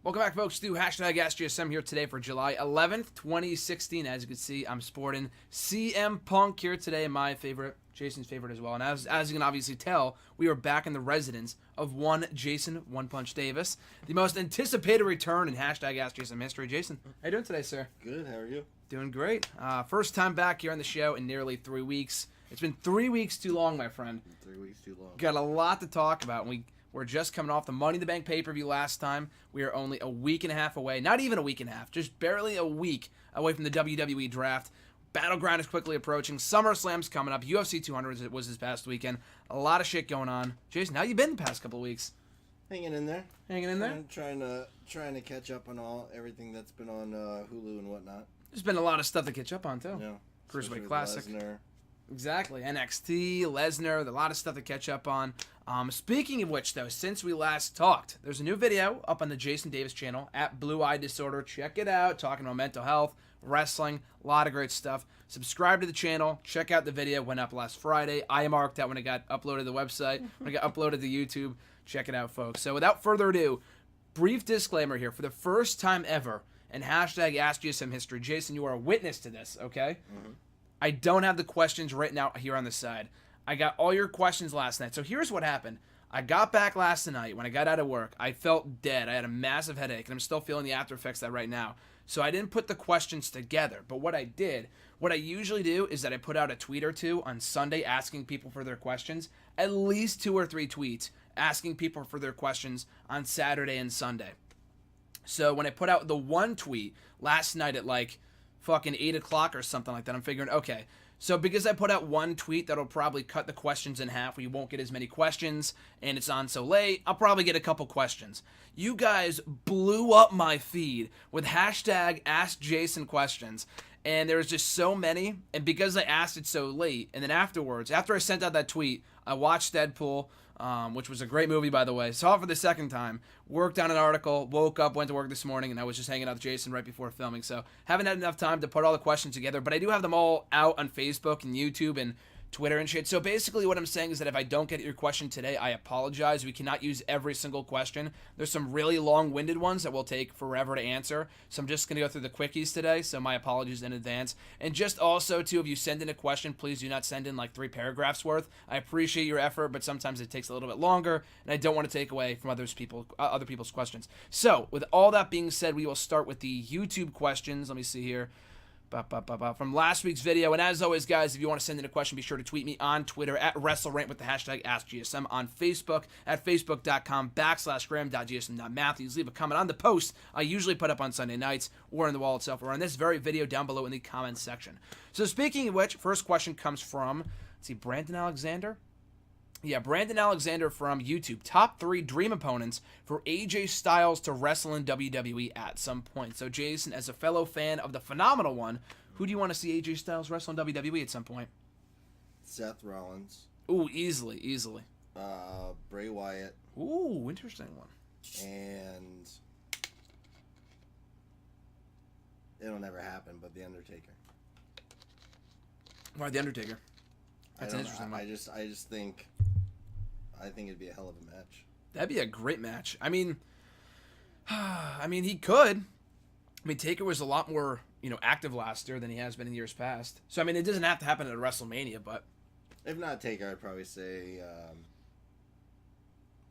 Welcome back, folks, to hashtag AskGSM here today for July 11th, 2016. As you can see, I'm sporting CM Punk here today, my favorite, Jason's favorite as well. And as you can obviously tell, we are back in the residence of one Jason One Punch Davis, the most anticipated return in hashtag AskGSM history. Jason, how you doing today, sir? Good, how are you? Doing great. First time back here on the show in nearly 3 weeks. It's been 3 weeks too long, my friend. 3 weeks too long. Got a lot to talk about, and we're just coming off the Money in the Bank pay-per-view last time. We are only a week and a half away. Not even a week and a half. Just barely a week away from the WWE draft. Battleground is quickly approaching. SummerSlam's coming up. UFC 200 was this past weekend. A lot of shit going on. Jason, how you been the past couple of weeks? Hanging in there. Hanging in there? Trying to catch up on everything that's been on Hulu and whatnot. There's been a lot of stuff to catch up on, too. Yeah. Cruiserweight Classic. Lesnar. Exactly. NXT, Lesnar, a lot of stuff to catch up on. Speaking of which, though, since we last talked, there's a new video up on the Jason Davis channel, at Blue Eye Disorder. Check it out. Talking about mental health, wrestling, a lot of great stuff. Subscribe to the channel. Check out the video. Went up last Friday. I marked that when it got uploaded to the website, when it got uploaded to YouTube. Check it out, folks. So without further ado, brief disclaimer here. For the first time ever in hashtag AskGSM history, Jason, you are a witness to this, okay? Mm-hmm. I don't have the questions written out here on the side. I got all your questions last night. So here's what happened. I got back last night. When I got out of work, I felt dead. I had a massive headache, and I'm still feeling the after effects of that right now. So I didn't put the questions together. But what I usually do is that I put out a tweet or two on Sunday asking people for their questions. At least 2 or 3 tweets asking people for their questions on Saturday and Sunday. So when I put out the one tweet last night at like fucking 8 o'clock or something like that, I'm figuring, okay, so because I put out one tweet that'll probably cut the questions in half, we won't get as many questions, and it's on so late, I'll probably get a couple questions. You guys blew up my feed with hashtag AskJason questions, and there was just so many, and because I asked it so late, and then afterwards, after I sent out that tweet, I watched Deadpool, which was a great movie, by the way. Saw it for the second time. Worked on an article. Woke up, went to work this morning, and I was just hanging out with Jason right before filming. So haven't had enough time to put all the questions together, but I do have them all out on Facebook and YouTube and Twitter and shit. So basically what I'm saying is that if I don't get your question today, I apologize. We cannot use every single question. There's some really long-winded ones that will take forever to answer. So I'm just going to go through the quickies today. So my apologies in advance. And just also, too, if you send in a question, please do not send in like 3 paragraphs worth. I appreciate your effort, but sometimes it takes a little bit longer, and I don't want to take away from other people's questions. So with all that being said, we will start with the YouTube questions. Let me see here. From last week's video. And as always, guys, if you want to send in a question, be sure to tweet me on Twitter at WrestleRant with the hashtag AskGSM, on Facebook at facebook.com/graham.gsm.matthews. Leave a comment on the post I usually put up on Sunday nights, or in the wall itself, or on this very video down below in the comments section. So speaking of which, first question comes from, let's see, Brandon Alexander. Yeah, Brandon Alexander from YouTube. Top 3 dream opponents for AJ Styles to wrestle in WWE at some point. So, Jason, as a fellow fan of the Phenomenal One, who do you want to see AJ Styles wrestle in WWE at some point? Seth Rollins. Ooh, easily. Bray Wyatt. Ooh, interesting one. And it'll never happen, but The Undertaker. Why The Undertaker? That's an interesting one. I think it'd be a hell of a match. That'd be a great match. I mean, he could. I mean, Taker was a lot more, active last year than he has been in years past. So, I mean, it doesn't have to happen at a WrestleMania, but if not Taker, I'd probably say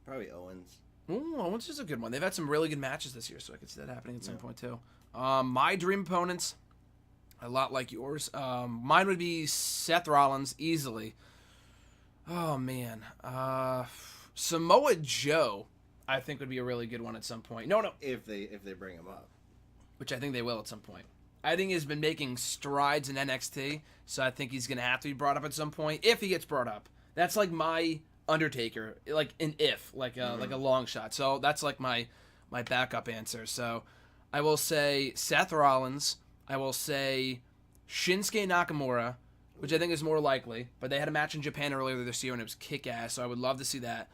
probably Owens. Ooh, Owens is a good one. They've had some really good matches this year, so I could see that happening at some point, too. My dream opponents, a lot like yours. Mine would be Seth Rollins, easily. Oh, man. Samoa Joe, I think, would be a really good one at some point. No. If they bring him up. Which I think they will at some point. I think he's been making strides in NXT, so I think he's going to have to be brought up at some point, if he gets brought up. That's like my Undertaker, like an if, like a long shot. So that's like my backup answer. So I will say Seth Rollins. I will say Shinsuke Nakamura, which I think is more likely. But they had a match in Japan earlier this year, and it was kick-ass, so I would love to see that.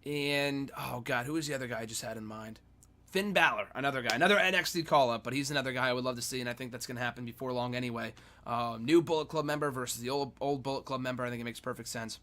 And, oh, God, who was the other guy I just had in mind? Finn Balor, another guy. Another NXT call-up, but he's another guy I would love to see, and I think that's going to happen before long anyway. New Bullet Club member versus the old Bullet Club member. I think it makes perfect sense.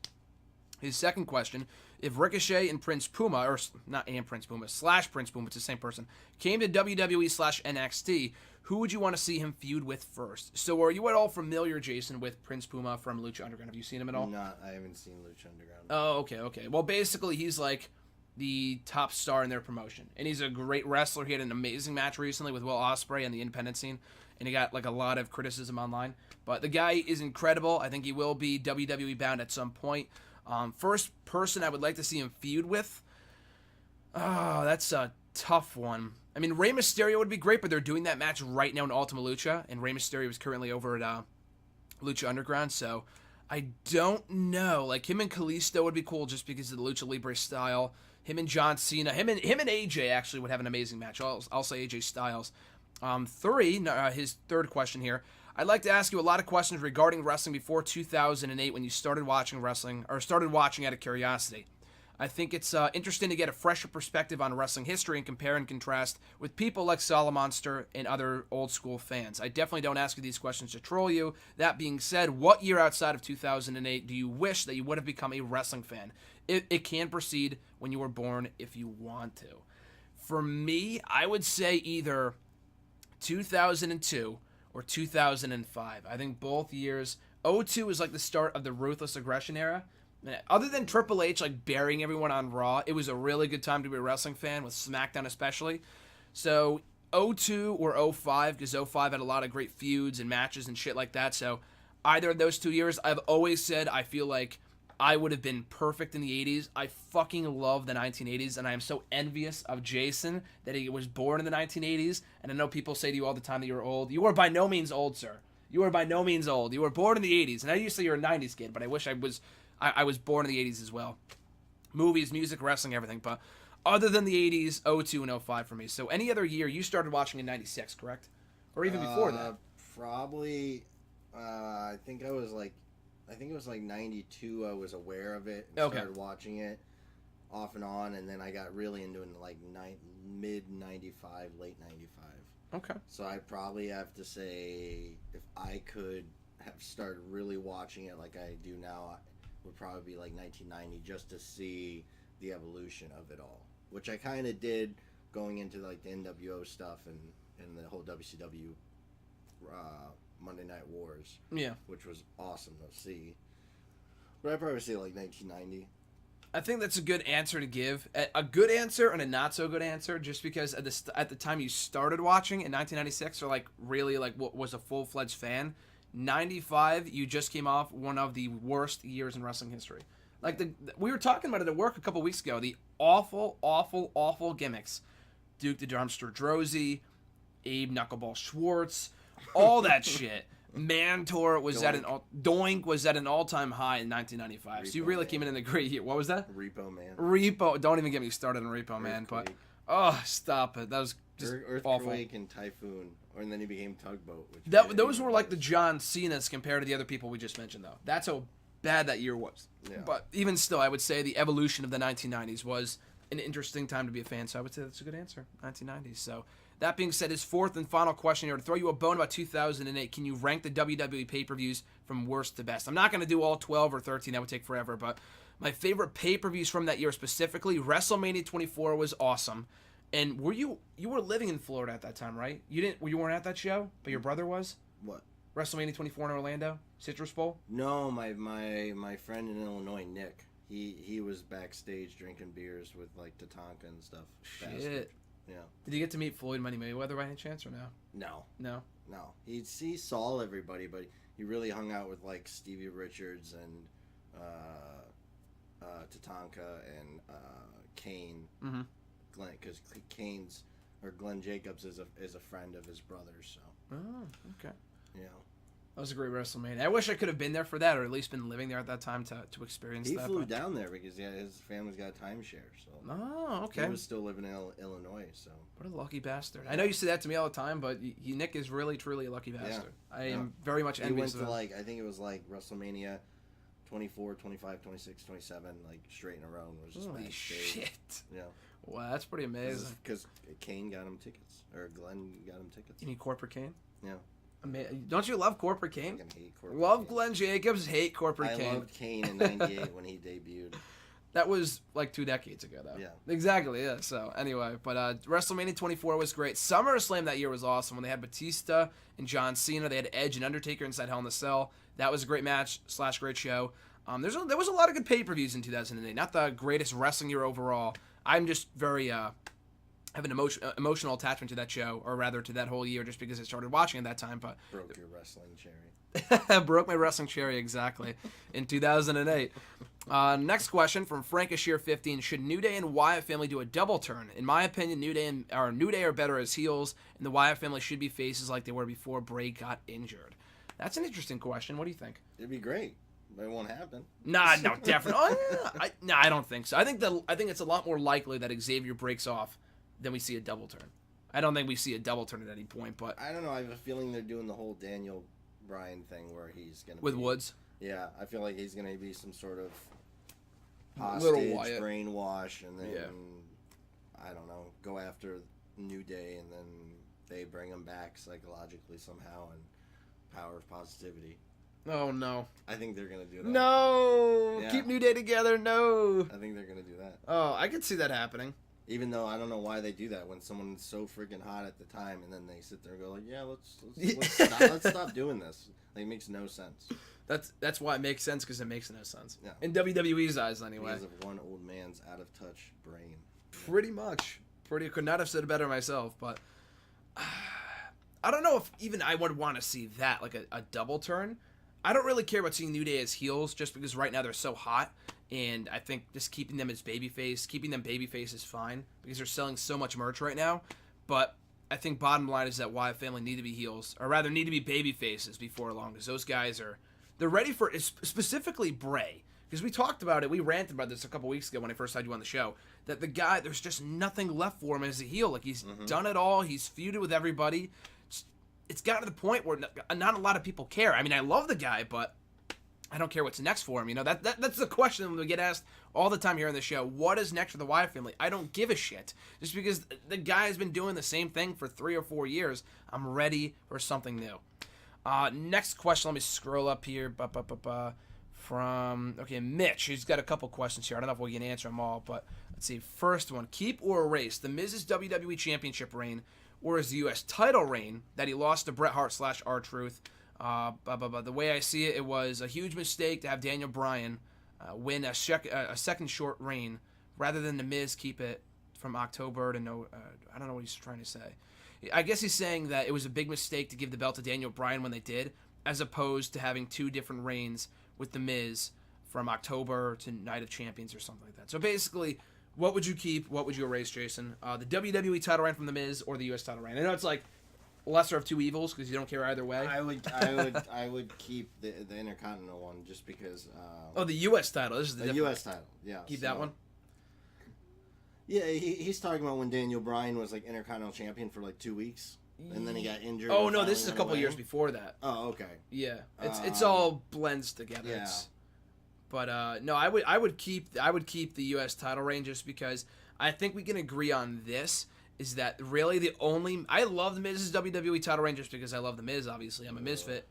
His second question if Ricochet and Prince Puma, or not and Prince Puma, slash Prince Puma, it's the same person, came to WWE slash NXT, who would you want to see him feud with first? So are you at all familiar, Jason, with Prince Puma from Lucha Underground? Have you seen him at all? No, I haven't seen Lucha Underground. Oh, okay. Well, basically, he's like the top star in their promotion, and he's a great wrestler. He had an amazing match recently with Will Ospreay on the independent scene, and he got like a lot of criticism online. But the guy is incredible. I think he will be WWE bound at some point. First person I would like to see him feud with. Oh, that's a tough one. I mean, Rey Mysterio would be great, but they're doing that match right now in Ultima Lucha, and Rey Mysterio is currently over at Lucha Underground, so I don't know. Like, him and Kalisto would be cool just because of the Lucha Libre style. Him and John Cena. Him and AJ actually would have an amazing match. I'll say AJ Styles. His third question here. I'd like to ask you a lot of questions regarding wrestling before 2008 when you started watching wrestling, or started watching out of curiosity. I think it's interesting to get a fresher perspective on wrestling history and compare and contrast with people like Solomonster and other old school fans. I definitely don't ask you these questions to troll you. That being said, what year outside of 2008 do you wish that you would have become a wrestling fan? It can proceed when you were born if you want to. For me, I would say either 2002 or 2005. I think both years. 2002 is like the start of the Ruthless Aggression era. Other than Triple H like burying everyone on Raw, it was a really good time to be a wrestling fan, with SmackDown especially. So 2002 or 2005, because 2005 had a lot of great feuds and matches and shit like that. So either of those 2 years, I've always said I feel like I would have been perfect in the 80s. I fucking love the 1980s, and I am so envious of Jason that he was born in the 1980s. And I know people say to you all the time that you're old. You are by no means old, sir. You are by no means old. You were born in the 80s. And I used to say you're a 90s kid, but I wish I was born in the 80s as well. Movies, music, wrestling, everything. But other than the 80s, 2002 and 2005 for me. So any other year, you started watching in 96, correct? Or even before that? Probably, I think it was like 92. I was aware of it and started watching it off and on, and then I got really into it in like mid 95, late 95. Okay. So I probably have to say, if I could have started really watching it like I do now, would probably be like 1990, just to see the evolution of it all, which I kind of did going into like the NWO stuff and the whole WCW Monday Night Wars. Yeah. Which was awesome to see. But I'd probably say like 1990. I think that's a good answer to give. A good answer and a not so good answer, just because at the time you started watching in 1996, or like really like was a full-fledged fan. 95, you just came off one of the worst years in wrestling history. Like we were talking about it at work a couple weeks ago. The awful gimmicks. Duke the Dumpster Droese, Abe Knuckleball Schwartz, all that shit. Mantor was Doink was at an all-time high in 1995. Repo so you really Man. came in a great year. What was that? Repo Man. Repo. Don't even get me started on Repo Man. But stop it. That was just awful. Earthquake and Typhoon, and then he became Tugboat. Those were like the John Cena's compared to the other people we just mentioned, though. That's how bad that year was. Yeah. But even still, I would say the evolution of the 1990s was an interesting time to be a fan. So I would say that's a good answer. 1990s. So that being said, his fourth and final question here, to throw you a bone about 2008, can you rank the WWE pay-per-views from worst to best? I'm not going to do all 12 or 13. That would take forever. But my favorite pay-per-views from that year specifically, WrestleMania 24 was awesome. And you were living in Florida at that time, right? You weren't at that show, but your brother was? What? WrestleMania 24 in Orlando? Citrus Bowl? No, my friend in Illinois, Nick, he was backstage drinking beers with like Tatanka and stuff. Shit. Bastard. Yeah. Did you get to meet Floyd Money Mayweather by any chance, or no? No. He saw everybody, but he really hung out with like Stevie Richards and Tatanka and Kane. Mm-hmm. Glenn, because Glenn Jacobs is a friend of his brother. So. Oh, okay. Yeah. That was a great WrestleMania. I wish I could have been there for that, or at least been living there at that time to experience that. He flew down there because his family's got a timeshare. So. Oh, okay. He was still living in Illinois, so. What a lucky bastard! I know you say that to me all the time, but Nick is really, truly a lucky bastard. Yeah. I am very much envious of him. He went to I think it was like WrestleMania 24, 25, 26, 27, like straight in a row. And was just holy shit! Yeah. Wow, that's pretty amazing. Because Kane got him tickets, or Glenn got him tickets. You mean Corporate Kane? Yeah. Don't you love Corporate Kane? I hate Corporate love Kane. Glenn Jacobs, hate Corporate Kane. I loved Kane in '98 when he debuted. That was like 2 decades ago, though. Yeah. Exactly, yeah. So, anyway, but WrestleMania 24 was great. SummerSlam that year was awesome when they had Batista and John Cena. They had Edge and Undertaker inside Hell in a Cell. That was a great match / great show. There was a lot of good pay-per-views in 2008. Not the greatest wrestling year overall. I'm just very have an emotional attachment to that show, or rather to that whole year, just because I started watching at that time. But Broke your wrestling cherry. broke my wrestling cherry exactly in 2008. Next question from Frankashire15: Should New Day and Wyatt family do a double turn? In my opinion, New Day are better as heels, and the Wyatt family should be faces like they were before Bray got injured. That's an interesting question. What do you think? It'd be great. But it won't happen. Nah, no, definitely. I don't think so. I think it's a lot more likely that Xavier breaks off than we see a double turn. I don't think we see a double turn at any point, but I don't know. I have a feeling they're doing the whole Daniel Bryan thing where he's gonna with Woods. Yeah, I feel like he's gonna be some sort of Little hostage, Wyatt. brainwash, and then Yeah. I don't know, go after New Day, and then they bring him back psychologically somehow, and power of positivity. Oh no! I think they're gonna do that. No, Yeah. keep New Day together. No. I think they're gonna do that. Oh, I could see that happening. Even though I don't know why they do that when someone's so freaking hot at the time, and then they sit there and go like, "Yeah, let's stop doing this." Like, it makes no sense. That's why it makes sense, because it makes no sense. Yeah. In WWE's eyes, anyway. Because of one old man's out of touch brain. Pretty much. Could not have said it better myself, but I don't know if even I would want to see that, like a double turn. I don't really care about seeing New Day as heels, just because right now they're so hot, and I think just keeping them babyface is fine, because they're selling so much merch right now. But I think bottom line is that Wyatt family need to be heels, or rather need to be baby faces before long, because those guys they're ready for it, specifically Bray. Because we talked about it, we ranted about this a couple weeks ago when I first had you on the show, that the guy, there's just nothing left for him as a heel. Like, he's done it all, he's feuded with everybody. It's gotten to the point where not a lot of people care. I mean, I love the guy, but I don't care what's next for him. You know, that's the question we get asked all the time here on the show. What is next for the Wyatt family? I don't give a shit. Just because the guy has been doing the same thing for 3 or 4 years, I'm ready for something new. Next question, let me scroll up here. From Mitch. He's got a couple questions here. I don't know if we can answer them all, but let's see. First one: keep or erase the Miz's WWE Championship reign, or his U.S. title reign that he lost to Bret Hart / R-Truth. The way I see it, it was a huge mistake to have Daniel Bryan win a second short reign rather than the Miz keep it from October to no. I don't know what he's trying to say. I guess he's saying that it was a big mistake to give the belt to Daniel Bryan when they did, as opposed to having 2 different reigns with the Miz from October to Night of Champions or something like that. So basically, what would you keep? What would you erase, Jason? The WWE title reign from the Miz or the U.S. title reign? I know it's like lesser of two evils because you don't care either way. I would keep the Intercontinental one just because. The U.S. title. This is the U.S. title. Yeah. Keep that one. Yeah, he's talking about when Daniel Bryan was like Intercontinental Champion for like 2 weeks, and then he got injured. Oh no, this is a couple years before that. Oh, okay. Yeah, it's all blends together. Yeah. But no, I would keep the U.S. title reign just because I think we can agree on this. Is that really the only... I love the Miz's WWE title reign just because I love the Miz, obviously. I'm a Misfit.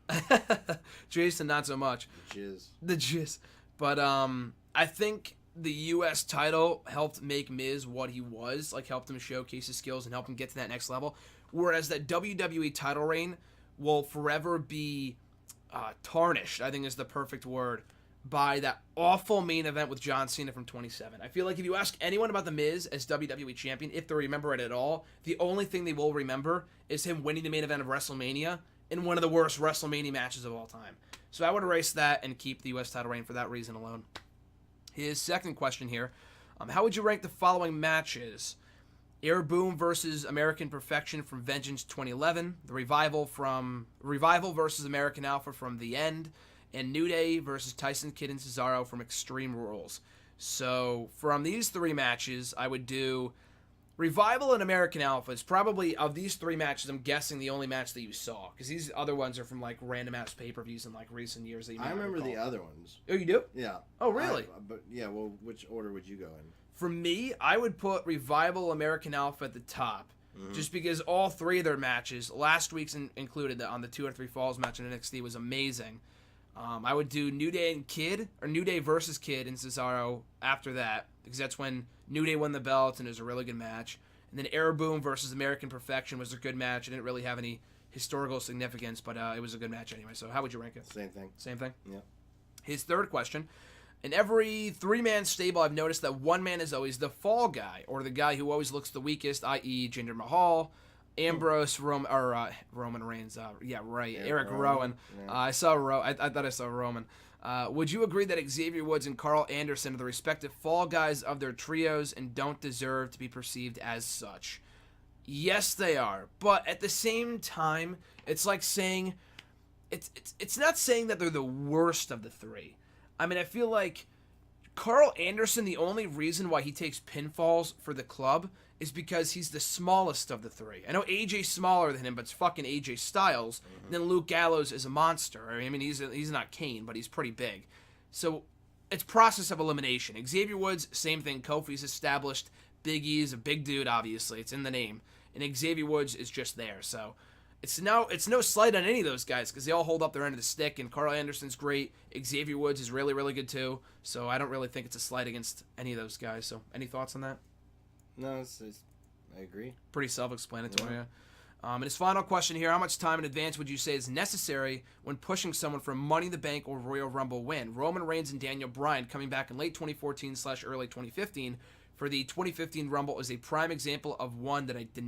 Jason, not so much. The jizz. But I think the U.S. title helped make Miz what he was, like helped him showcase his skills and help him get to that next level. Whereas that WWE title reign will forever be tarnished, I think is the perfect word, by that awful main event with John Cena from 27. I feel like if you ask anyone about The Miz as WWE Champion, if they remember it at all, the only thing they will remember is him winning the main event of WrestleMania in one of the worst WrestleMania matches of all time. So I would erase that and keep the U.S. title reign for that reason alone. His second question here, how would you rank the following matches? Air Boom versus American Perfection from Vengeance 2011, The Revival versus American Alpha from The End, and New Day versus Tyson Kidd and Cesaro from Extreme Rules. So from these 3 matches, I would do Revival and American Alpha is probably, of these 3 matches, I'm guessing the only match that you saw. Because these other ones are from like random ass pay-per-views in like recent years. That you I remember the other ones. Oh, you do? Yeah. Oh, really? Well, which order would you go in? For me, I would put Revival, American Alpha at the top. Just because all 3 of their matches, last week's included on the 2 or 3 Falls match in NXT, was amazing. I would do New Day and Kid, or New Day versus Kid and Cesaro after that, because that's when New Day won the belt and it was a really good match. And then Air Boom versus American Perfection was a good match. It didn't really have any historical significance, but it was a good match anyway. So how would you rank it? Same thing. Same thing? Yeah. His third question. In every three-man stable, I've noticed that one man is always the fall guy, or the guy who always looks the weakest, i.e. Jinder Mahal, Ambrose, Roman Reigns. Eric Rowan. Yeah. I thought I saw Roman. Would you agree that Xavier Woods and Carl Anderson are the respective fall guys of their trios and don't deserve to be perceived as such? Yes, they are. But at the same time, it's like saying it's not saying that they're the worst of the three. I mean, I feel like Carl Anderson, the only reason why he takes pinfalls for the club is because he's the smallest of the three. I know AJ's smaller than him, but it's fucking AJ Styles. Mm-hmm. And then Luke Gallows is a monster. I mean, he's not Kane, but he's pretty big. So it's process of elimination. Xavier Woods, same thing. Kofi's established. Big E's a big dude, obviously. It's in the name. And Xavier Woods is just there. So it's no slight on any of those guys because they all hold up their end of the stick. And Carl Anderson's great. Xavier Woods is really, really good too. So I don't really think it's a slight against any of those guys. So any thoughts on that? No, I agree. Pretty self-explanatory. Yeah. And his final question here, how much time in advance would you say is necessary when pushing someone for a Money in the Bank or Royal Rumble win? Roman Reigns and Daniel Bryan coming back in late 2014/early 2015 for the 2015 Rumble is a prime example of one that did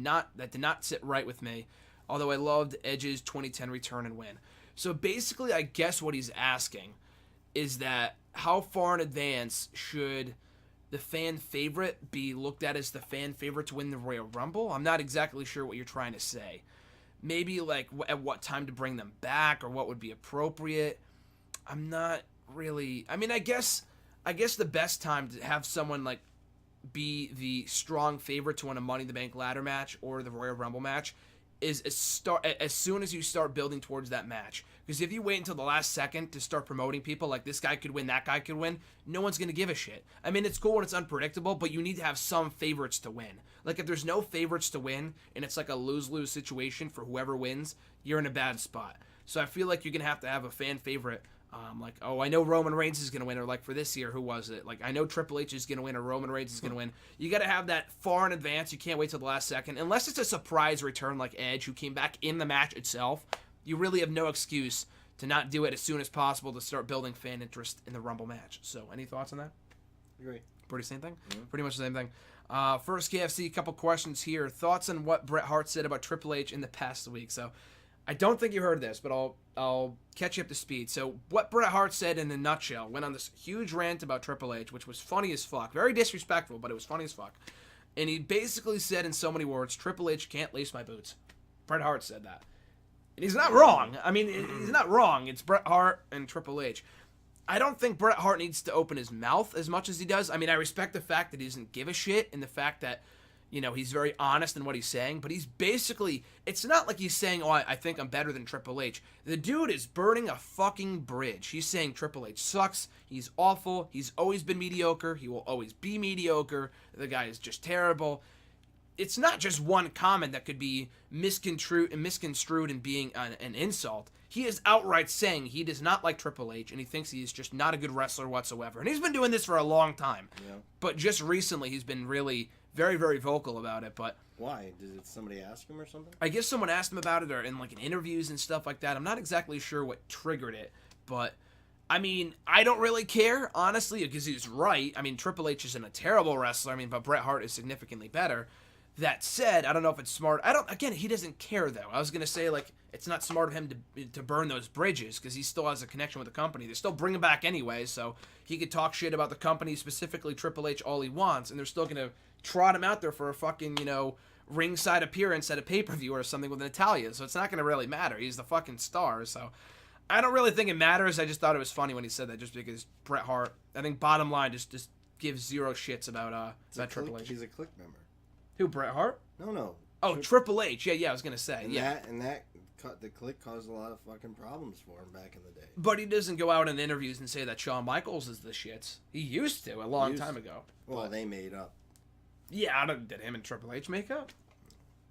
not sit right with me, although I loved Edge's 2010 return and win. So basically, I guess what he's asking is that how far in advance should the fan favorite be looked at as the fan favorite to win the Royal Rumble? I'm not exactly sure what you're trying to say. Maybe like at what time to bring them back or what would be appropriate. I'm not really. I mean, I guess the best time to have someone like be the strong favorite to win a Money in the Bank ladder match or the Royal Rumble match is as soon as you start building towards that match. Because if you wait until the last second to start promoting people like this guy could win, that guy could win, no one's going to give a shit. I mean, it's cool when it's unpredictable, but you need to have some favorites to win. Like, if there's no favorites to win, and it's like a lose-lose situation for whoever wins, you're in a bad spot. So I feel like you're going to have a fan favorite. Like, oh, I know Roman Reigns is going to win, or like for this year, who was it? Like, I know Triple H is going to win, or Roman Reigns is going to win. You got to have that far in advance. You can't wait till the last second. Unless it's a surprise return like Edge, who came back in the match itself, you really have no excuse to not do it as soon as possible to start building fan interest in the Rumble match. So, any thoughts on that? Agree. Pretty same thing? Mm-hmm. Pretty much the same thing. First, KFC, a couple questions here. Thoughts on what Bret Hart said about Triple H in the past week. So, I don't think you heard this, but I'll catch you up to speed. So, what Bret Hart said in a nutshell, went on this huge rant about Triple H, which was funny as fuck. Very disrespectful, but it was funny as fuck. And he basically said in so many words, Triple H can't lace my boots. Bret Hart said that. And he's not wrong. I mean, he's not wrong. It's Bret Hart and Triple H. I don't think Bret Hart needs to open his mouth as much as he does. I mean, I respect the fact that he doesn't give a shit and the fact that, you know, he's very honest in what he's saying, but he's basically, it's not like he's saying, oh, I think I'm better than Triple H. The dude is burning a fucking bridge. He's saying Triple H sucks. He's awful. He's always been mediocre. He will always be mediocre. The guy is just terrible. It's not just one comment that could be misconstrued and being an insult. He is outright saying he does not like Triple H, and he thinks he is just not a good wrestler whatsoever. And he's been doing this for a long time. Yeah. But just recently, he's been really very, very vocal about it. But why? Did somebody ask him or something? I guess someone asked him about it, or in like in interviews and stuff like that. I'm not exactly sure what triggered it, but I mean, I don't really care, honestly, because he's right. I mean, Triple H isn't a terrible wrestler. I mean, but Bret Hart is significantly better. That said, I don't know if it's smart. Again, he doesn't care, though. I was going to say, like, it's not smart of him to burn those bridges because he still has a connection with the company. They still bring him back anyway, so he could talk shit about the company, specifically Triple H, all he wants, and they're still going to trot him out there for a fucking, you know, ringside appearance at a pay-per-view or something with Natalia, so it's not going to really matter. He's the fucking star, so I don't really think it matters. I just thought it was funny when he said that just because Bret Hart, I think bottom line, just gives zero shits about Triple H. He's a Click member. Who, Bret Hart? No. Oh, Triple H. Yeah, I was going to say. And yeah. The Click caused a lot of fucking problems for him back in the day. But he doesn't go out in interviews and say that Shawn Michaels is the shits. He used to a long time ago. Well, they made up. Yeah, did him and Triple H make up?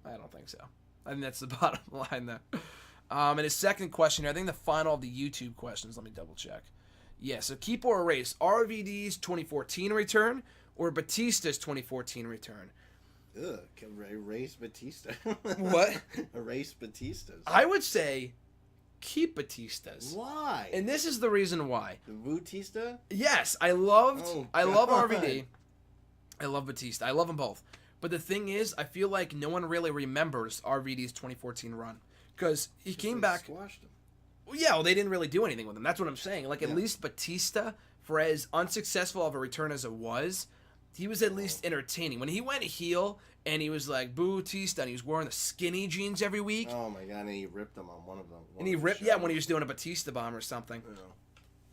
I don't think so. I think that's the bottom line there. And his second question, I think the final of the YouTube questions, let me double check. Yeah, so keep or erase RVD's 2014 return or Batista's 2014 return? Ugh, can erase Batista. What? Erase Batista's. I would say keep Batista's. Why? And this is the reason why. The Batista? Yes, I love God. RVD. I love Batista. I love them both. But the thing is, I feel like no one really remembers RVD's 2014 run because he came back. Squashed him. Well, yeah, well, they didn't really do anything with him. That's what I'm saying. Like, at Yeah. least Batista, for as unsuccessful of a return as it was, he was at least entertaining. When he went heel and he was like, Boo Batista, and he was wearing the skinny jeans every week. Oh, my God, and he ripped them on one of them. And he ripped, yeah, when he was doing a Batista bomb or something. Yeah.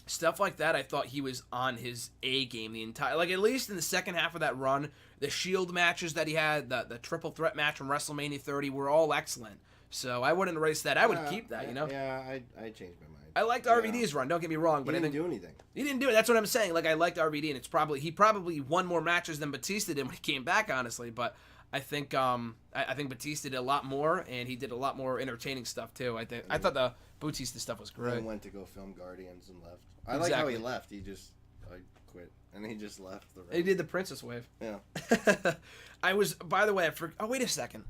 Stuff like that, I thought he was on his A game the entire, like, at least in the second half of that run, the Shield matches that he had, the triple threat match from WrestleMania 30 were all excellent. So I wouldn't erase that. I would keep that, you know? Yeah, I changed my mind. I liked RVD's run, don't get me wrong, but He I didn't think do anything. he didn't do it. That's what I'm saying. Like, I liked RVD, and he probably won more matches than Batista did when he came back, honestly. But I think I think Batista did a lot more, and he did a lot more entertaining stuff too. I thought the Batista stuff was great. He went to go film Guardians and left. I like how he left. He just quit, and he just left the ring. He did the princess wave. Yeah. I was, by the way, oh, wait a second.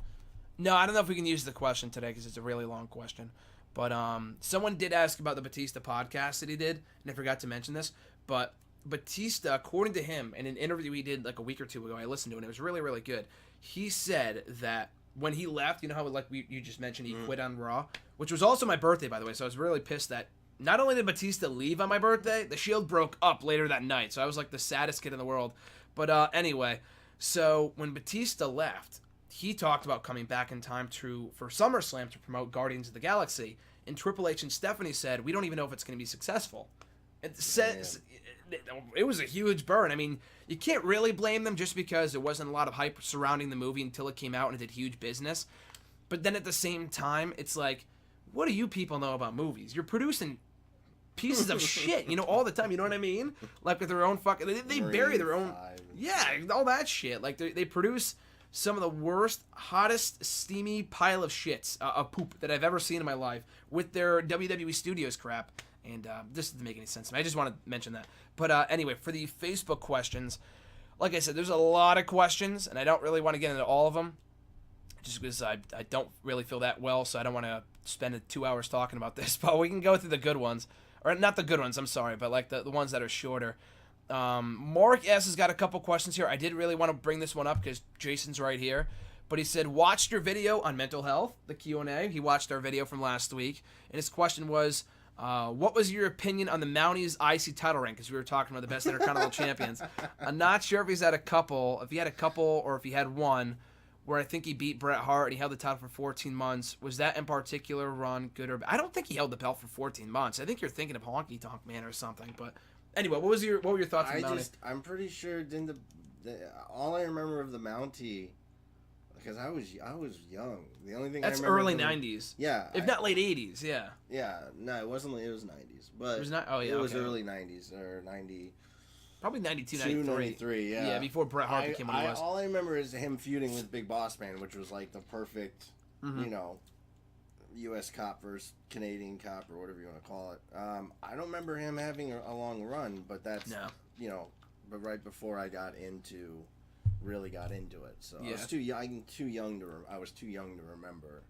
No, I don't know if we can use the question today because it's a really long question. But someone did ask about the Batista podcast that he did, and I forgot to mention this. But Batista, according to him, in an interview he did like a week or two ago, I listened to it, and it was really, really good. He said that when he left, you know how like you just mentioned he quit on Raw, which was also my birthday, by the way, so I was really pissed that not only did Batista leave on my birthday, the Shield broke up later that night, so I was like the saddest kid in the world. But anyway, so when Batista left, he talked about coming back in time for SummerSlam to promote Guardians of the Galaxy, and Triple H and Stephanie said, we don't even know if it's going to be successful. It says it was a huge burn. I mean, you can't really blame them just because there wasn't a lot of hype surrounding the movie until it came out and it did huge business. But then at the same time, it's like, what do you people know about movies? You're producing pieces of shit, all the time. You know what I mean? Like with their own fucking, they bury their own, all that shit. Like they produce some of the worst, hottest, steamy pile of shits, of poop that I've ever seen in my life with their WWE Studios crap. And this doesn't make any sense to me. I just want to mention that. But anyway, for the Facebook questions, like I said, there's a lot of questions, and I don't really want to get into all of them, just because I don't really feel that well, so I don't want to spend 2 hours talking about this. But we can go through the good ones. Or not the good ones, I'm sorry, but like the ones that are shorter. Mark S. has got a couple questions here. I did really want to bring this one up because Jason's right here. But he said, watched your video on mental health, the Q&A. He watched our video from last week. And his question was, what was your opinion on the Mounties IC title reign? Because we were talking about the best Intercontinental champions. I'm not sure if he had a couple or if he had one, where I think he beat Bret Hart and he held the title for 14 months. Was that in particular run good or bad? I don't think he held the belt for 14 months. I think you're thinking of Honky Tonk Man or something. But anyway, what were your thoughts on the Mountie? I'm pretty sure all I remember of the Mountie, because I was young. The only thing that's I remember early 90s. Yeah, if not late 80s. Yeah. Yeah, no, it wasn't. It was 90s, but it was not. Oh yeah, it was okay. early 90s or 90. Probably 92, 93, yeah. Yeah, before Bret Hart became what he was. All I remember is him feuding with Big Boss Man, which was like the perfect, U.S. cop versus Canadian cop or whatever you want to call it. I don't remember him having a long run, but that's, but right before I really got into it. So I was too young to remember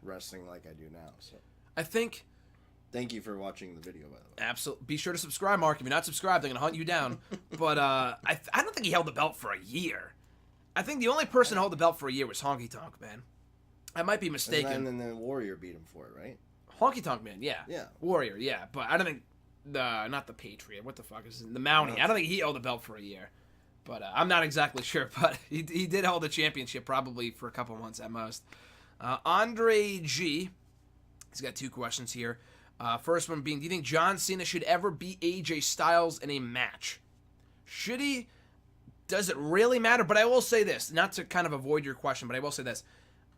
wrestling like I do now. So I think... Thank you for watching the video, by the way. Absolutely. Be sure to subscribe, Mark. If you're not subscribed, they're going to hunt you down. But I don't think he held the belt for a year. I think the only person to hold the belt for a year was Honky Tonk Man. I might be mistaken. And then Warrior beat him for it, right? Honky Tonk Man, yeah. Yeah. Warrior, yeah. But I don't think not the Patriot. What the fuck is it? The Mountie. I don't think he held the belt for a year. But I'm not exactly sure. But he did hold the championship probably for a couple months at most. Andre G. He's got two questions here. First one being, do you think John Cena should ever beat AJ Styles in a match? Should he? Does it really matter? But I will say this, not to kind of avoid your question, but I will say this.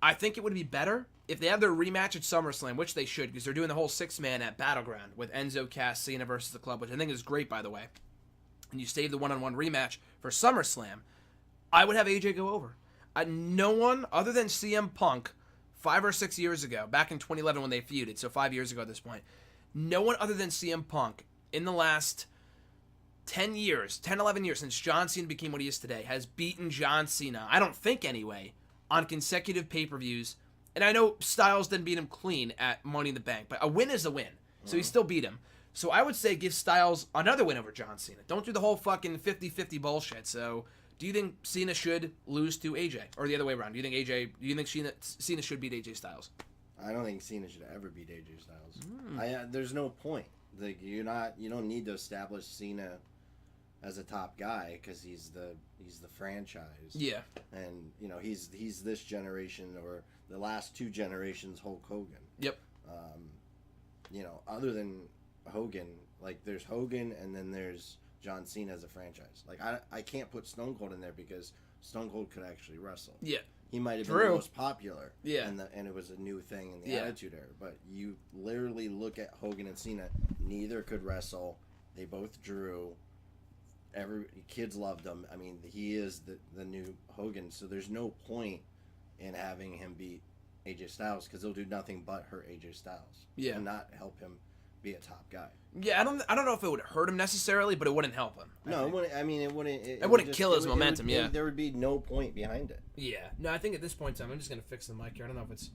I think it would be better if they have their rematch at SummerSlam, which they should, because they're doing the whole six-man at Battleground with Enzo, Cass, Cena versus the Club, which I think is great, by the way. And you save the one-on-one rematch for SummerSlam. I would have AJ go over. No one other than CM Punk 5 or 6 years ago, back in 2011 when they feuded, so 5 years ago at this point, no one other than CM Punk in the last 10 years, 10, 11 years since John Cena became what he is today, has beaten John Cena, I don't think anyway, on consecutive pay-per-views. And I know Styles didn't beat him clean at Money in the Bank, but a win is a win. So he still beat him. So I would say give Styles another win over John Cena. Don't do the whole fucking 50-50 bullshit. So do you think Cena should lose to AJ? Or the other way around? Do you think Cena should beat AJ Styles? I don't think Cena should ever beat AJ Styles. There's no point. Like you don't need to establish Cena as a top guy because he's the franchise. Yeah. And he's this generation or the last 2 generations Hulk Hogan. Yep. Other than Hogan, like there's Hogan and then there's John Cena as a franchise. Like I can't put Stone Cold in there because Stone Cold could actually wrestle. Yeah. He might have been the most popular. Yeah. And it was a new thing in the Attitude Era. But you literally look at Hogan and Cena, neither could wrestle. They both drew. Kids loved him. I mean, he is the new Hogan, so there's no point in having him beat AJ Styles because he'll do nothing but hurt AJ Styles. Yeah. And not help him be a top guy. Yeah, I don't know if it would hurt him necessarily, but it wouldn't help him. It wouldn't. I mean, it wouldn't. It wouldn't kill his momentum. There would be no point behind it. Yeah. No, I think at this point in time, I'm just gonna fix the mic here. I don't know if it's.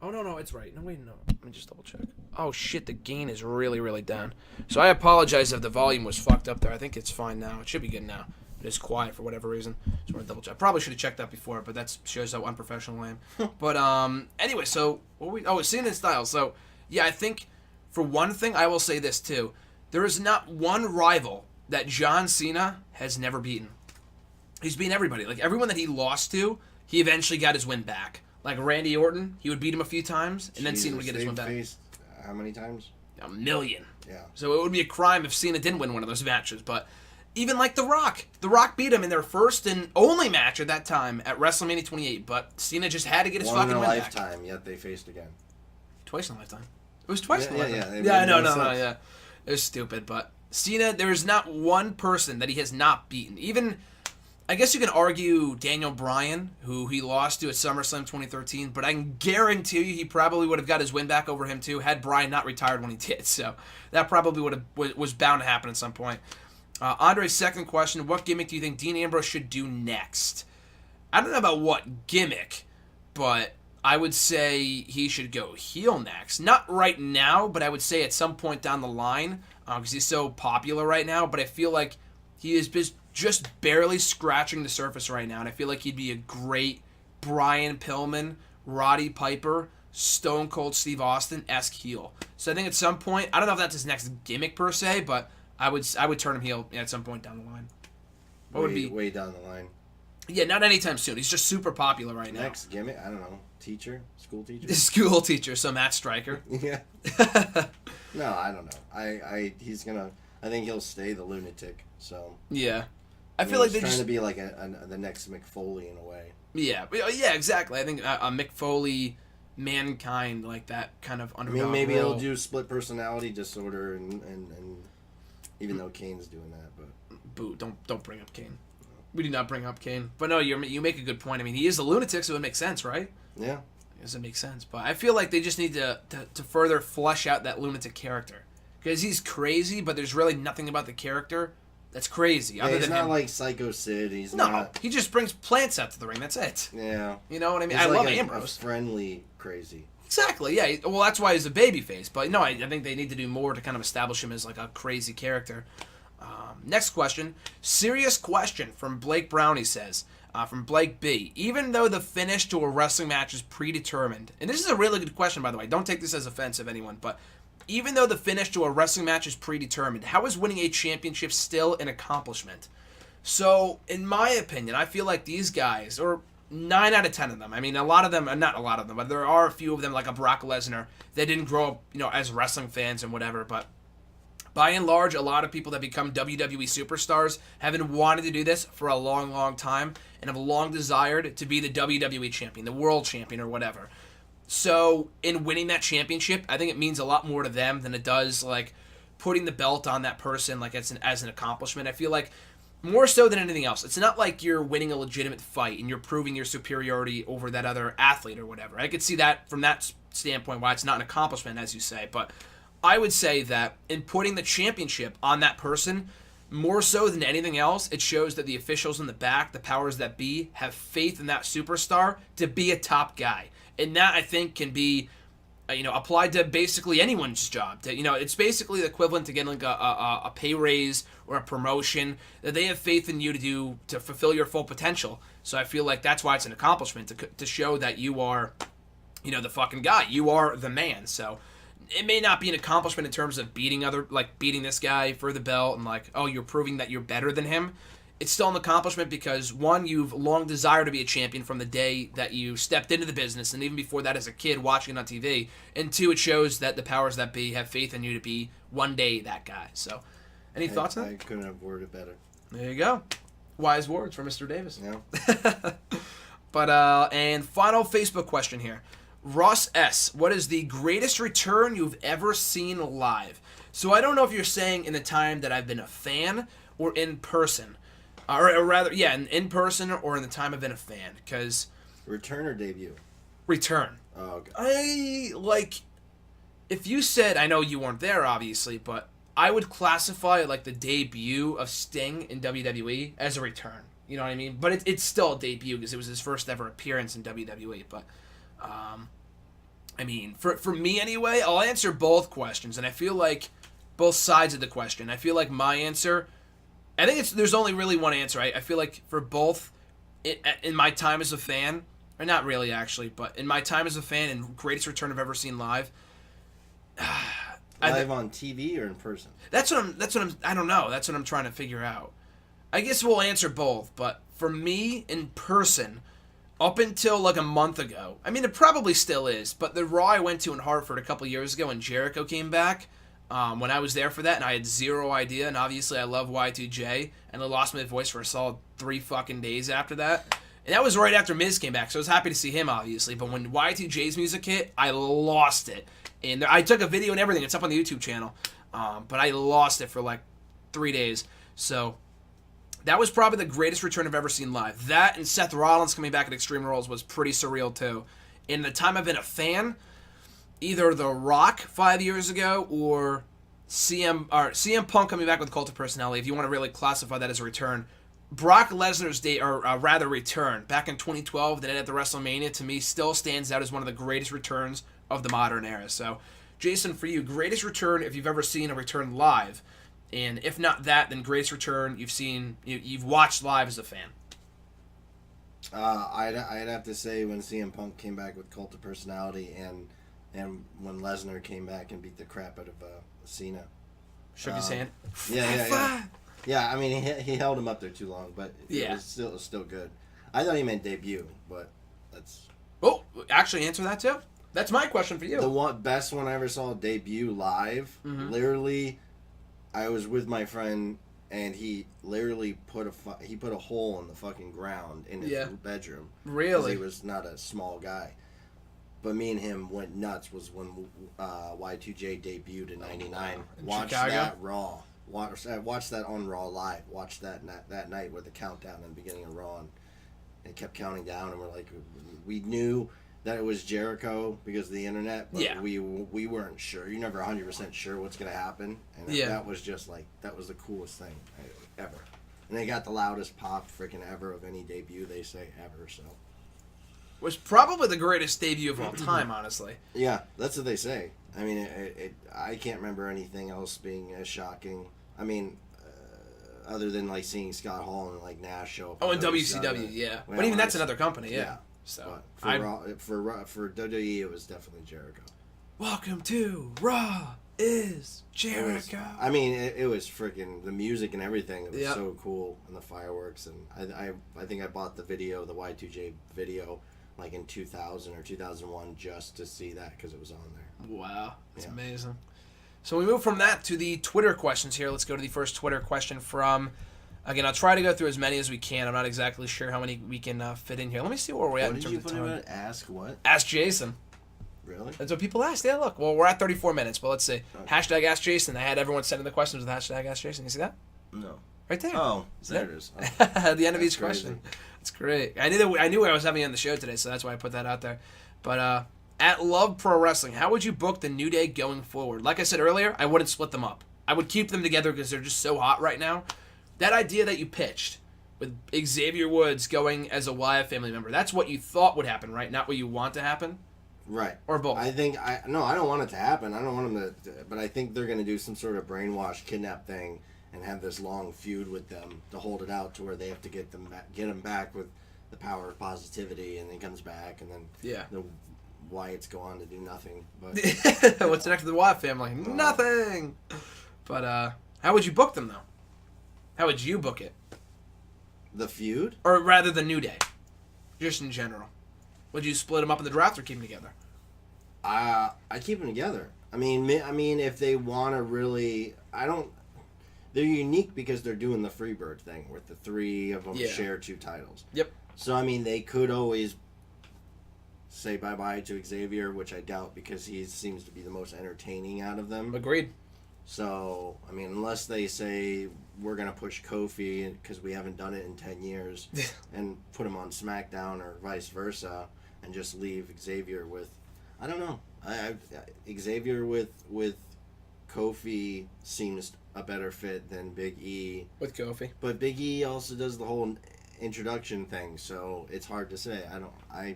Oh no, it's right. No wait, no. Let me just double check. Oh shit, the gain is really, really down. So I apologize if the volume was fucked up there. I think it's fine now. It should be good now. It is quiet for whatever reason. Just want to double check. Probably should have checked that before, but that shows how unprofessional I am. But anyway, so Cena and Styles. So yeah, I think for one thing, I will say this too. There is not one rival that John Cena has never beaten. He's beaten everybody. Like everyone that he lost to, he eventually got his win back. Like Randy Orton, he would beat him a few times, and then Cena would get his win back. Faced how many times? A million. Yeah. So it would be a crime if Cena didn't win one of those matches. But even like The Rock beat him in their first and only match at that time at WrestleMania 28. But Cena just had to get his fucking win back. One in a lifetime, yet they faced again. Twice in a lifetime. It was twice in a lifetime. Yeah, no, yeah. It was stupid, but Cena, there is not one person that he has not beaten. Even, I guess you can argue Daniel Bryan, who he lost to at SummerSlam 2013, but I can guarantee you he probably would have got his win back over him too had Bryan not retired when he did. So that probably was bound to happen at some point. Andre's second question, what gimmick do you think Dean Ambrose should do next? I don't know about what gimmick, but I would say he should go heel next. Not right now, but I would say at some point down the line, because he's so popular right now, but I feel like he is just barely scratching the surface right now, and I feel like he'd be a great Brian Pillman, Roddy Piper, Stone Cold Steve Austin-esque heel. So I think at some point, I don't know if that's his next gimmick per se, but I would turn him heel at some point down the line. What would be way down the line? Yeah, not anytime soon. He's just super popular right now. Next gimmick? I don't know. School teacher? School teacher, so Matt Stryker. Yeah. No, I don't know. He's gonna. I think he'll stay the lunatic. So. Yeah. I feel like they're trying to be like the next Mick Foley in a way. Yeah, exactly. I think a Mick Foley, Mankind, like that kind of underdog. I mean, maybe role. he'll do split personality disorder, and even though Kane's doing that, but boo! Don't bring up Kane. We do not bring up Kane. But no, you make a good point. I mean, he is a lunatic, so it makes sense, right? Yeah. It doesn't make sense. But I feel like they just need to further flesh out that lunatic character. Because he's crazy, but there's really nothing about the character that's crazy. Yeah, he's not like Psycho Sid. He's not. He just brings plants out to the ring. That's it. Yeah. You know what I mean? He's I love a Ambrose. Friendly crazy. Exactly, yeah. Well, that's why he's a babyface. But no, I think they need to do more to kind of establish him as like a crazy character. Next question. Serious question from Blake Brown, he says. From Blake B. Even though the finish to a wrestling match is predetermined, and this is a really good question, by the way. Don't take this as offensive, anyone, but even though the finish to a wrestling match is predetermined, how is winning a championship still an accomplishment? So, in my opinion, I feel like these guys, or 9 out of 10 of them, I mean, a lot of them, not a lot of them, but there are a few of them, like a Brock Lesnar, that didn't grow up, as wrestling fans and whatever, but by and large, a lot of people that become WWE superstars have been wanting to do this for a long, long time and have long desired to be the WWE champion, the world champion, or whatever. So, in winning that championship, I think it means a lot more to them than it does, like, putting the belt on that person, like, as an accomplishment. I feel like more so than anything else. It's not like you're winning a legitimate fight and you're proving your superiority over that other athlete or whatever. I could see that from that standpoint why it's not an accomplishment, as you say. But I would say that in putting the championship on that person, more so than anything else, it shows that the officials in the back, the powers that be, have faith in that superstar to be a top guy. And that, I think, can be applied to basically anyone's job. It's basically the equivalent to getting like a pay raise or a promotion, that they have faith in you to fulfill your full potential. So I feel like that's why it's an accomplishment, to show that you are, the fucking guy. You are the man. So it may not be an accomplishment in terms of beating this guy for the belt and like, oh, you're proving that you're better than him. It's still an accomplishment because, one, you've long desired to be a champion from the day that you stepped into the business, and even before that as a kid watching it on TV. And two, it shows that the powers that be have faith in you to be one day that guy. So, any thoughts on that? I couldn't have worded better. There you go. Wise words from Mr. Davis. Yeah. But, and final Facebook question here. Ross S., what is the greatest return you've ever seen live? So I don't know if you're saying in the time that I've been a fan or in person. Or rather, yeah, in person or in the time I've been a fan. Because... Return or debut? Return. Oh, okay. If you said, I know you weren't there, obviously, but I would classify, like, the debut of Sting in WWE as a return. You know what I mean? But it's still a debut because it was his first ever appearance in WWE. But, for me anyway, I'll answer both questions. And I feel like both sides of the question. I feel like my answer... I think there's only really one answer. I feel like for both, in my time as a fan, or not really actually, but in my time as a fan and greatest return I've ever seen live. Live on TV or in person? I don't know. That's what I'm trying to figure out. I guess we'll answer both, but for me, in person, up until like a month ago, it probably still is, but the Raw I went to in Hartford a couple years ago when Jericho came back, when I was there for that, and I had zero idea, and obviously I love Y2J, and I lost my voice for a solid 3 fucking days after that. And that was right after Miz came back, so I was happy to see him, obviously. But when Y2J's music hit, I lost it. And I took a video and everything. It's up on the YouTube channel. But I lost it for like 3 days. So that was probably the greatest return I've ever seen live. That and Seth Rollins coming back at Extreme Rules was pretty surreal, too. In the time I've been a fan... either The Rock 5 years ago or CM Punk coming back with Cult of Personality, if you want to really classify that as a return. Brock Lesnar's return back in 2012, the night at the WrestleMania, to me still stands out as one of the greatest returns of the modern era. So, Jason, for you, greatest return if you've ever seen a return live, and if not that, then greatest return you've watched live as a fan. I'd have to say when CM Punk came back with Cult of Personality and when Lesnar came back and beat the crap out of Cena. Shook his hand. Yeah. Yeah, he held him up there too long, but it was still good. I thought he meant debut, but that's... Oh, actually answer that too. That's my question for you. The best one I ever saw debut live, literally, I was with my friend, and he literally put a hole in the fucking ground in his bedroom. Really? He was not a small guy. But me and him went nuts was when Y2J debuted in '99. Watched that Raw. Watched that on Raw live. Watched that night with the countdown in the beginning of Raw. And it kept counting down, and we're like, we knew that it was Jericho because of the internet, but we weren't sure. You're never 100% sure what's going to happen. And that was just like, that was the coolest thing ever. And they got the loudest pop freaking ever of any debut, they say, ever, so... was probably the greatest debut of all time, honestly. Yeah, that's what they say. I can't remember anything else being as shocking. Other than like seeing Scott Hall and like Nash show up. Oh, and WCW, yeah. Well, but even that's another company, yeah. So for WWE, it was definitely Jericho. Welcome to Raw is Jericho. It was freaking the music and everything. It was so cool, and the fireworks, and I think I bought the video, the Y2J video, like in 2000 or 2001 just to see that because it was on there. Wow, that's amazing. So we move from that to the Twitter questions here. Let's go to the first Twitter question from, again, I'll try to go through as many as we can. I'm not exactly sure how many we can fit in here. Let me see where we're at in terms of time. Ask what? Ask Jason. Really? That's what people ask. Yeah, look. Well, we're at 34 minutes, but let's see. Okay. Hashtag Ask Jason. I had everyone sending the questions with hashtag Ask Jason. You see that? No. Right there. Oh, See there it? it is. At the end of That's each question. crazy. It's great. I knew I was having you on the show today, so that's why I put that out there. But at Love Pro Wrestling, how would you book the New Day going forward? Like I said earlier, I wouldn't split them up. I would keep them together because they're just so hot right now. That idea that you pitched with Xavier Woods going as a Wyatt family member, that's what you thought would happen, right? Not what you want to happen? Right. Or both? I don't want it to happen. I don't want them to, but I think they're going to do some sort of brainwash kidnap thing and have this long feud with them to hold it out to where they have to get them back with the power of positivity, and then he comes back, and then the Wyatts go on to do nothing. But what's next to the Wyatt family? Nothing. But how would you book them though? How would you book it? The feud, or rather the New Day, just in general. Would you split them up in the draft or keep them together? I keep them together. I mean, if they want to really, they're unique because they're doing the Freebird thing, where the three of them share 2 titles. Yep. So, I mean, they could always say bye-bye to Xavier, which I doubt because he seems to be the most entertaining out of them. Agreed. So, I mean, unless they say we're going to push Kofi because we haven't done it in 10 years and put him on SmackDown or vice versa and just leave Xavier with, I don't know. Xavier with Kofi seems a better fit than Big E. With Kofi. But Big E also does the whole introduction thing, so it's hard to say. I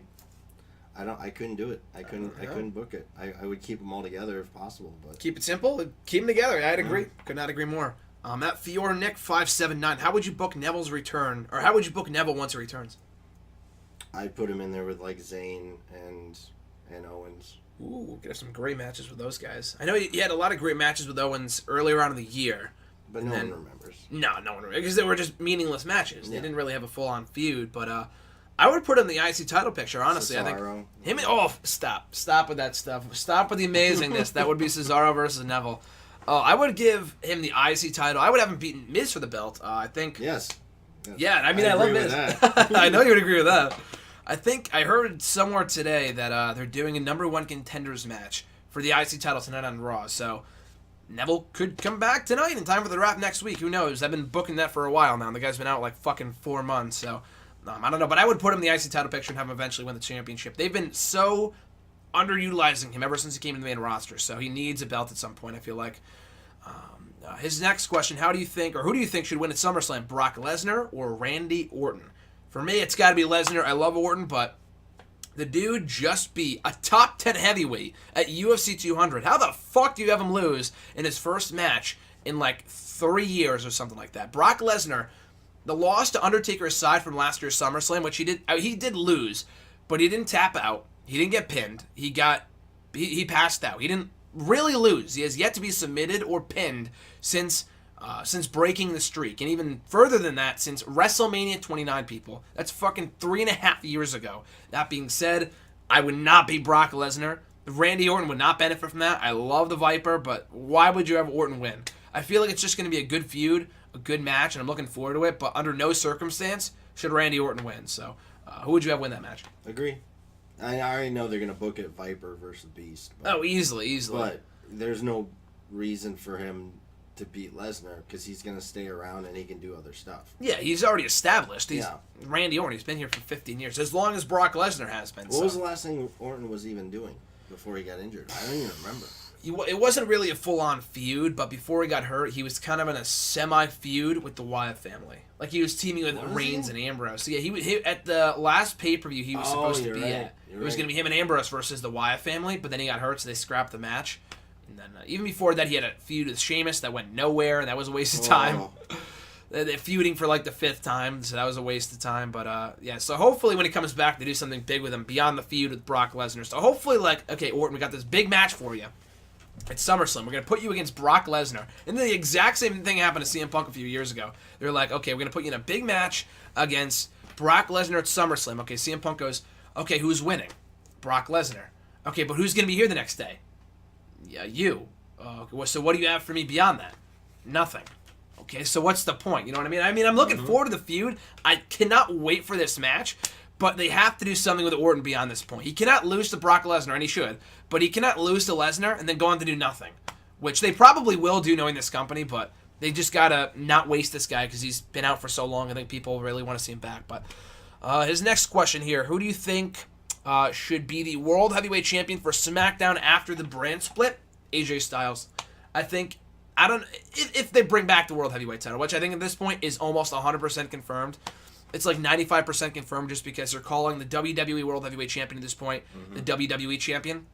couldn't do it. I couldn't book it. I would keep them all together if possible. But keep it simple. Keep them together. I'd agree. Could not agree more. At Fiora Nick 579, how would you book Neville's return, or how would you book Neville once he returns? I'd put him in there with like Zayn and Owens. Ooh, could have some great matches with those guys. I know he had a lot of great matches with Owens earlier on in the year. But no one remembers. No one remembers. Because they were just meaningless matches. They didn't really have a full-on feud. But I would put him in the IC title picture, honestly. Cesaro. I think stop with that stuff. Stop with the amazingness. That would be Cesaro versus Neville. I would give him the IC title. I would have him beaten Miz for the belt. I think. Yes. Yeah, I mean, I love Miz. I know you would agree with that. I think I heard somewhere today that they're doing a #1 contenders match for the IC title tonight on Raw. So Neville could come back tonight in time for the draft next week. Who knows? I've been booking that for a while now. The guy's been out like fucking 4 months. So I don't know. But I would put him in the IC title picture and have him eventually win the championship. They've been so underutilizing him ever since he came to the main roster. So he needs a belt at some point, I feel like. His next question, who do you think should win at SummerSlam, Brock Lesnar or Randy Orton? For me, it's got to be Lesnar. I love Orton, but the dude just beat a top 10 heavyweight at UFC 200. How the fuck do you have him lose in his first match in like 3 years or something like that? Brock Lesnar, the loss to Undertaker aside from last year's SummerSlam, which he did lose, but he didn't tap out. He didn't get pinned. He passed out. He didn't really lose. He has yet to be submitted or pinned since breaking the streak, and even further than that, since WrestleMania 29, people. That's fucking 3.5 years ago. That being said, I would not be Brock Lesnar. Randy Orton would not benefit from that. I love the Viper, but why would you have Orton win? I feel like it's just going to be a good feud, a good match, and I'm looking forward to it, but under no circumstance should Randy Orton win. So, who would you have win that match? Agree. I already know they're going to book it Viper versus Beast. But, Easily. But there's no reason for him to beat Lesnar because he's going to stay around and he can do other stuff. Yeah, he's already established. Randy Orton. He's been here for 15 years, as long as Brock Lesnar has been. What was the last thing Orton was even doing before he got injured? I don't even remember. It wasn't really a full-on feud, but before he got hurt, he was kind of in a semi-feud with the Wyatt family. Like, he was teaming with Reigns and Ambrose. So, yeah, he at the last pay-per-view he was supposed to be at. It was going to be him and Ambrose versus the Wyatt family, but then he got hurt, so they scrapped the match. And then, even before that, he had a feud with Sheamus that went nowhere, and that was a waste of time. They're feuding for, like, the 5th time, so that was a waste of time. But, yeah, so hopefully when he comes back, they do something big with him beyond the feud with Brock Lesnar. So hopefully, like, okay, Orton, we got this big match for you. It's SummerSlam. We're going to put you against Brock Lesnar. And then the exact same thing happened to CM Punk a few years ago. They're like, okay, we're going to put you in a big match against Brock Lesnar at SummerSlam. Okay, CM Punk goes, okay, who's winning? Brock Lesnar. Okay, but who's going to be here the next day? Yeah, you. So what do you have for me beyond that? Nothing. Okay, so what's the point? You know what I mean? I'm looking forward to the feud. I cannot wait for this match. But they have to do something with Orton beyond this point. He cannot lose to Brock Lesnar, and he should. But he cannot lose to Lesnar and then go on to do nothing. Which they probably will do knowing this company, but They just gotta not waste this guy because he's been out for so long. I think people really want to see him back. But his next question here: who do you think should be the World Heavyweight Champion for SmackDown after the brand split? AJ Styles. I think. I don't. If they bring back the World Heavyweight title, which I think at this point is almost 100% confirmed. It's like 95% confirmed just because they're calling the WWE World Heavyweight Champion at this point the WWE Champion.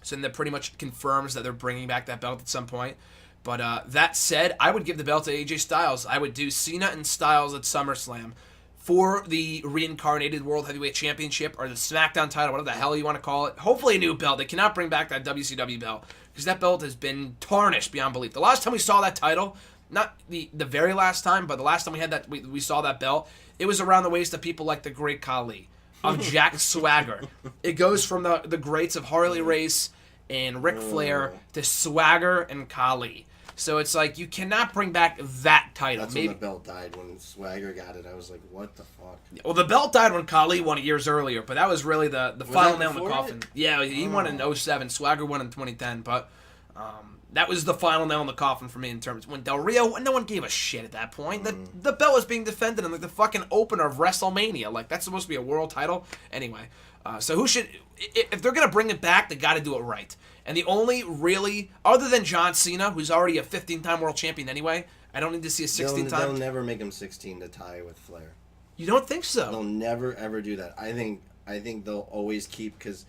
So then that pretty much confirms that they're bringing back that belt at some point. But that said, I would give the belt to AJ Styles. I would do Cena and Styles at SummerSlam for the reincarnated World Heavyweight Championship or the SmackDown title, whatever the hell you want to call it. Hopefully a new belt. They cannot bring back that WCW belt because that belt has been tarnished beyond belief. The last time we saw that title, not the very last time, but the last time we had that we saw that belt, it was around the waist of people like the Great Khali, of Jack Swagger. It goes from the greats of Harley Race and Ric Flair to Swagger and Khali. So it's like you cannot bring back that title. That's when the belt died. When Swagger got it, I was like, what the fuck? Well, the belt died when Khali won it years earlier, but that was really the final nail in the coffin. Yeah, he won in 2007. Swagger won in 2010, but that was the final nail in the coffin for me in terms when Del Rio, no one gave a shit at that point. The belt was being defended in like the fucking opener of WrestleMania. Like that's supposed to be a world title. Anyway, so who should, if they're gonna bring it back, they got to do it right. And the only really, other than John Cena, who's already a 15-time world champion anyway, I don't need to see a 16-time. They'll never make him 16 to tie with Flair. You don't think so? They'll never ever do that. I think they'll always keep, because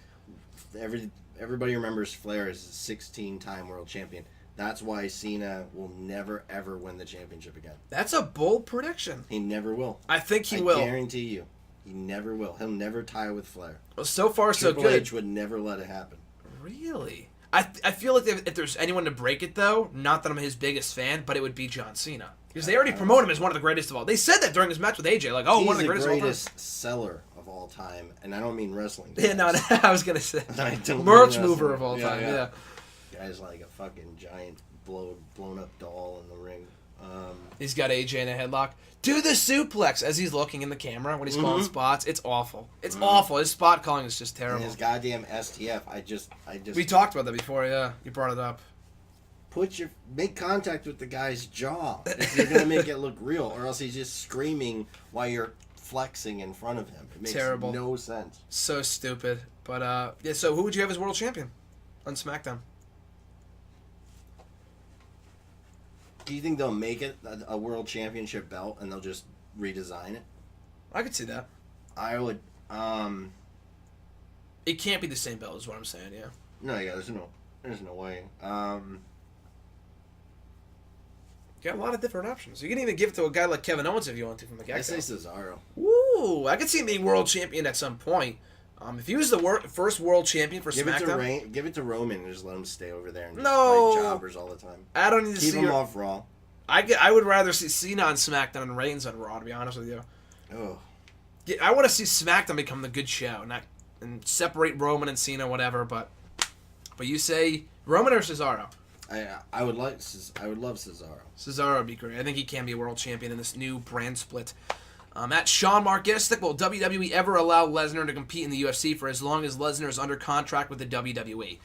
everybody remembers Flair as a 16-time world champion. That's why Cena will never ever win the championship again. That's a bold prediction. He never will. I think he will. I guarantee you, he never will. He'll never tie with Flair. Well, so far so good. Triple H would never let it happen. Really? I feel like if there's anyone to break it, though, not that I'm his biggest fan, but it would be John Cena. Because they already promote him as one of the greatest of all. They said that during his match with AJ. Like, oh, one of the greatest of all time. He's the greatest seller of all time. And I don't mean wrestling. Yeah, no, I was going to say. Merch mover of all time, yeah. Guy's like a fucking giant blown up doll in the ring. He's got AJ in a headlock. Do the suplex as he's looking in the camera when he's calling spots. It's awful. It's awful. His spot calling is just terrible. And his goddamn STF. I just. We talked about that before. Yeah, you brought it up. Make contact with the guy's jaw if you're gonna make it look real, or else he's just screaming while you're flexing in front of him. It makes no sense. So stupid. But yeah. So who would you have as world champion on SmackDown? Do you think they'll make it a world championship belt and they'll just redesign it? I could see that. I would. It can't be the same belt, is what I'm saying. Yeah. No, yeah. There's no way. You got a lot of different options. You can even give it to a guy like Kevin Owens if you want to from the get-go. I say Cesaro. Ooh, I could see him being world champion at some point. If he was the first world champion for SmackDown, give it to Roman and just let him stay over there and just fight jobbers all the time. I don't need to keep him off Raw. I would rather see Cena on SmackDown and Reigns on Raw. To be honest with you, I want to see SmackDown become the good show, and separate Roman and Cena, whatever. But you say Roman or Cesaro? I would love Cesaro. Cesaro would be great. I think he can be a world champion in this new brand split. At Sean Marquistic, will WWE ever allow Lesnar to compete in the UFC for as long as Lesnar is under contract with the WWE?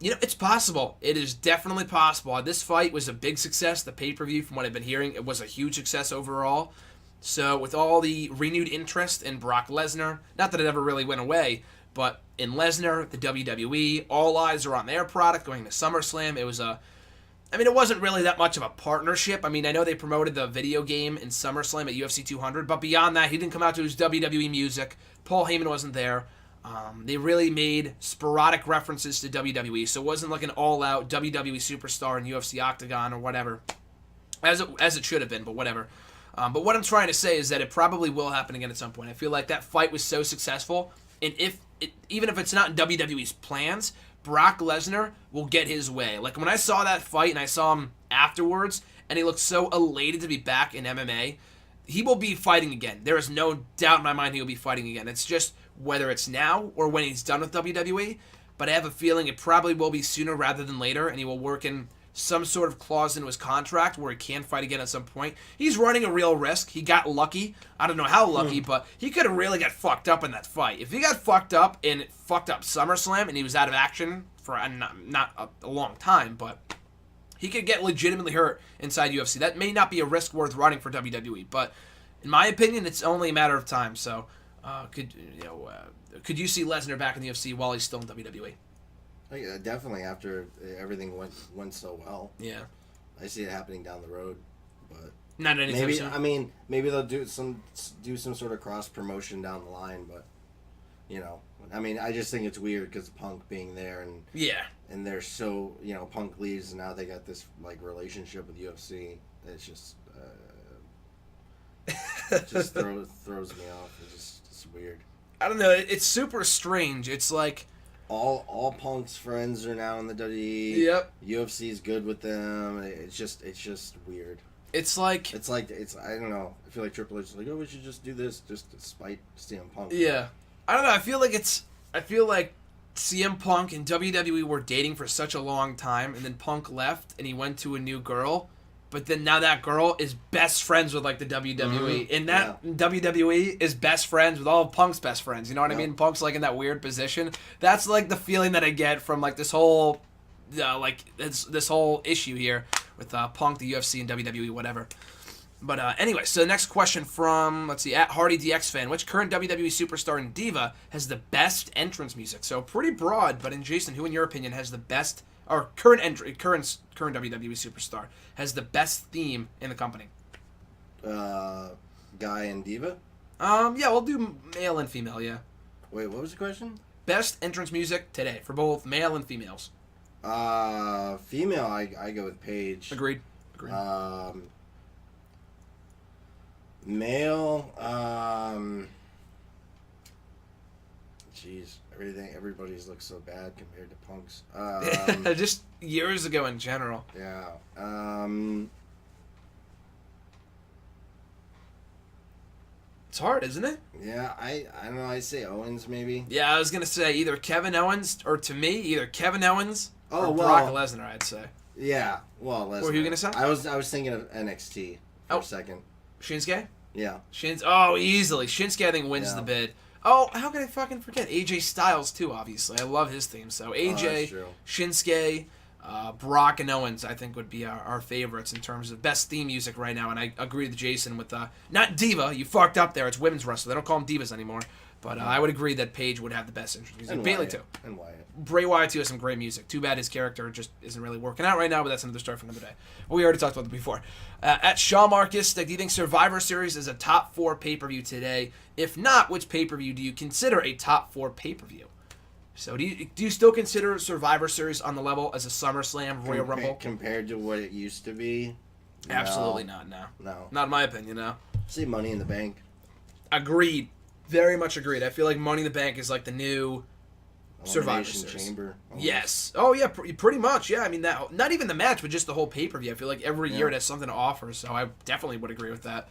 It's possible. It is definitely possible. This fight was a big success. The pay-per-view, from what I've been hearing, it was a huge success overall. So with all the renewed interest in Brock Lesnar, not that it ever really went away, but in Lesnar, the WWE, all eyes are on their product going to SummerSlam. It wasn't really that much of a partnership. I know they promoted the video game in SummerSlam at UFC 200, but beyond that, he didn't come out to his WWE music. Paul Heyman wasn't there. They really made sporadic references to WWE, so it wasn't like an all-out WWE superstar in UFC Octagon or whatever, as it should have been, but whatever. But what I'm trying to say is that it probably will happen again at some point. I feel like that fight was so successful, and even if it's not in WWE's plans, Brock Lesnar will get his way. Like, when I saw that fight and I saw him afterwards, and he looked so elated to be back in MMA, he will be fighting again. There is no doubt in my mind he will be fighting again. It's just whether it's now or when he's done with WWE, but I have a feeling it probably will be sooner rather than later, and he will work in some sort of clause into his contract where he can fight again at some point. He's running a real risk. He got lucky. I don't know how lucky, but he could have really got fucked up in that fight. If he got fucked up and it fucked up SummerSlam and he was out of action for not a long time, but He could get legitimately hurt inside UFC. That may not be a risk worth running for WWE, but in my opinion, it's only a matter of time. So, could you see Lesnar back in the UFC while he's still in WWE? Definitely after everything went so well. Yeah, I see it happening down the road, but not anytime maybe soon. maybe they'll do some sort of cross promotion down the line, but I just think it's weird because Punk being there and they're so Punk leaves and now they got this like relationship with UFC. It's just it just throws me off. It's weird. I don't know. It's super strange. It's like all Punk's friends are now in the WWE. Yep. UFC's good with them. It's just weird. It's like I don't know. I feel like Triple H is like, oh, we should just do this just to spite CM Punk. Yeah. I don't know. I feel like CM Punk and WWE were dating for such a long time, and then Punk left and he went to a new girl. But then now that girl is best friends with like the WWE, and that WWE is best friends with all of Punk's best friends. You know what I mean? Punk's like in that weird position. That's like the feeling that I get from like this whole, this whole issue here with Punk, the UFC, and WWE, whatever. But anyway, so the next question from, let's see, at HardyDX fan. Which current WWE superstar and diva has the best entrance music? So pretty broad, but in Jason, who in your opinion has the best, or current WWE superstar has the best theme in the company? Guy and diva? Yeah, we'll do male and female, yeah. Wait, what was the question? Best entrance music today for both male and females. Female, I go with Paige. Agreed. Male, jeez, everybody's looks so bad compared to Punk's. Just years ago in general. Yeah. It's hard, isn't it? Yeah, I don't know. I say Owens maybe. Yeah, I was gonna say either Kevin Owens or to me either Kevin Owens or well, Brock Lesnar. I'd say. Yeah, well, Lesnar. What were you gonna say? I was thinking of NXT for a second. Shinsuke? Yeah. Easily. Shinsuke, I think, wins the bid. Oh, how could I fucking forget? AJ Styles, too, obviously. I love his theme. So AJ, Shinsuke, Brock, and Owens, I think, would be our favorites in terms of best theme music right now. And I agree with Jason with, not diva, you fucked up there. It's women's wrestling. They don't call them divas anymore. But I would agree that Paige would have the best entrance music. And Bayley, Wyatt. too. And Wyatt. Bray Wyatt, too, has some great music. Too bad his character just isn't really working out right now, but that's another story for another day. We already talked about it before. At Shaw Marcus, do you think Survivor Series is a top 4 pay-per-view today? If not, which pay-per-view do you consider a top 4 pay-per-view? So do you still consider Survivor Series on the level as a SummerSlam, Royal Rumble? Compared to what it used to be? Absolutely not, no. No. Not in my opinion, no. See Money in the Bank. Agreed. Very much agreed. I feel like Money in the Bank is like the new Survivor Series. Chamber. Almost. Yes. Oh yeah, pretty much. Yeah. I mean that. Not even the match, but just the whole pay-per-view. I feel like every year it has something to offer, so I definitely would agree with that.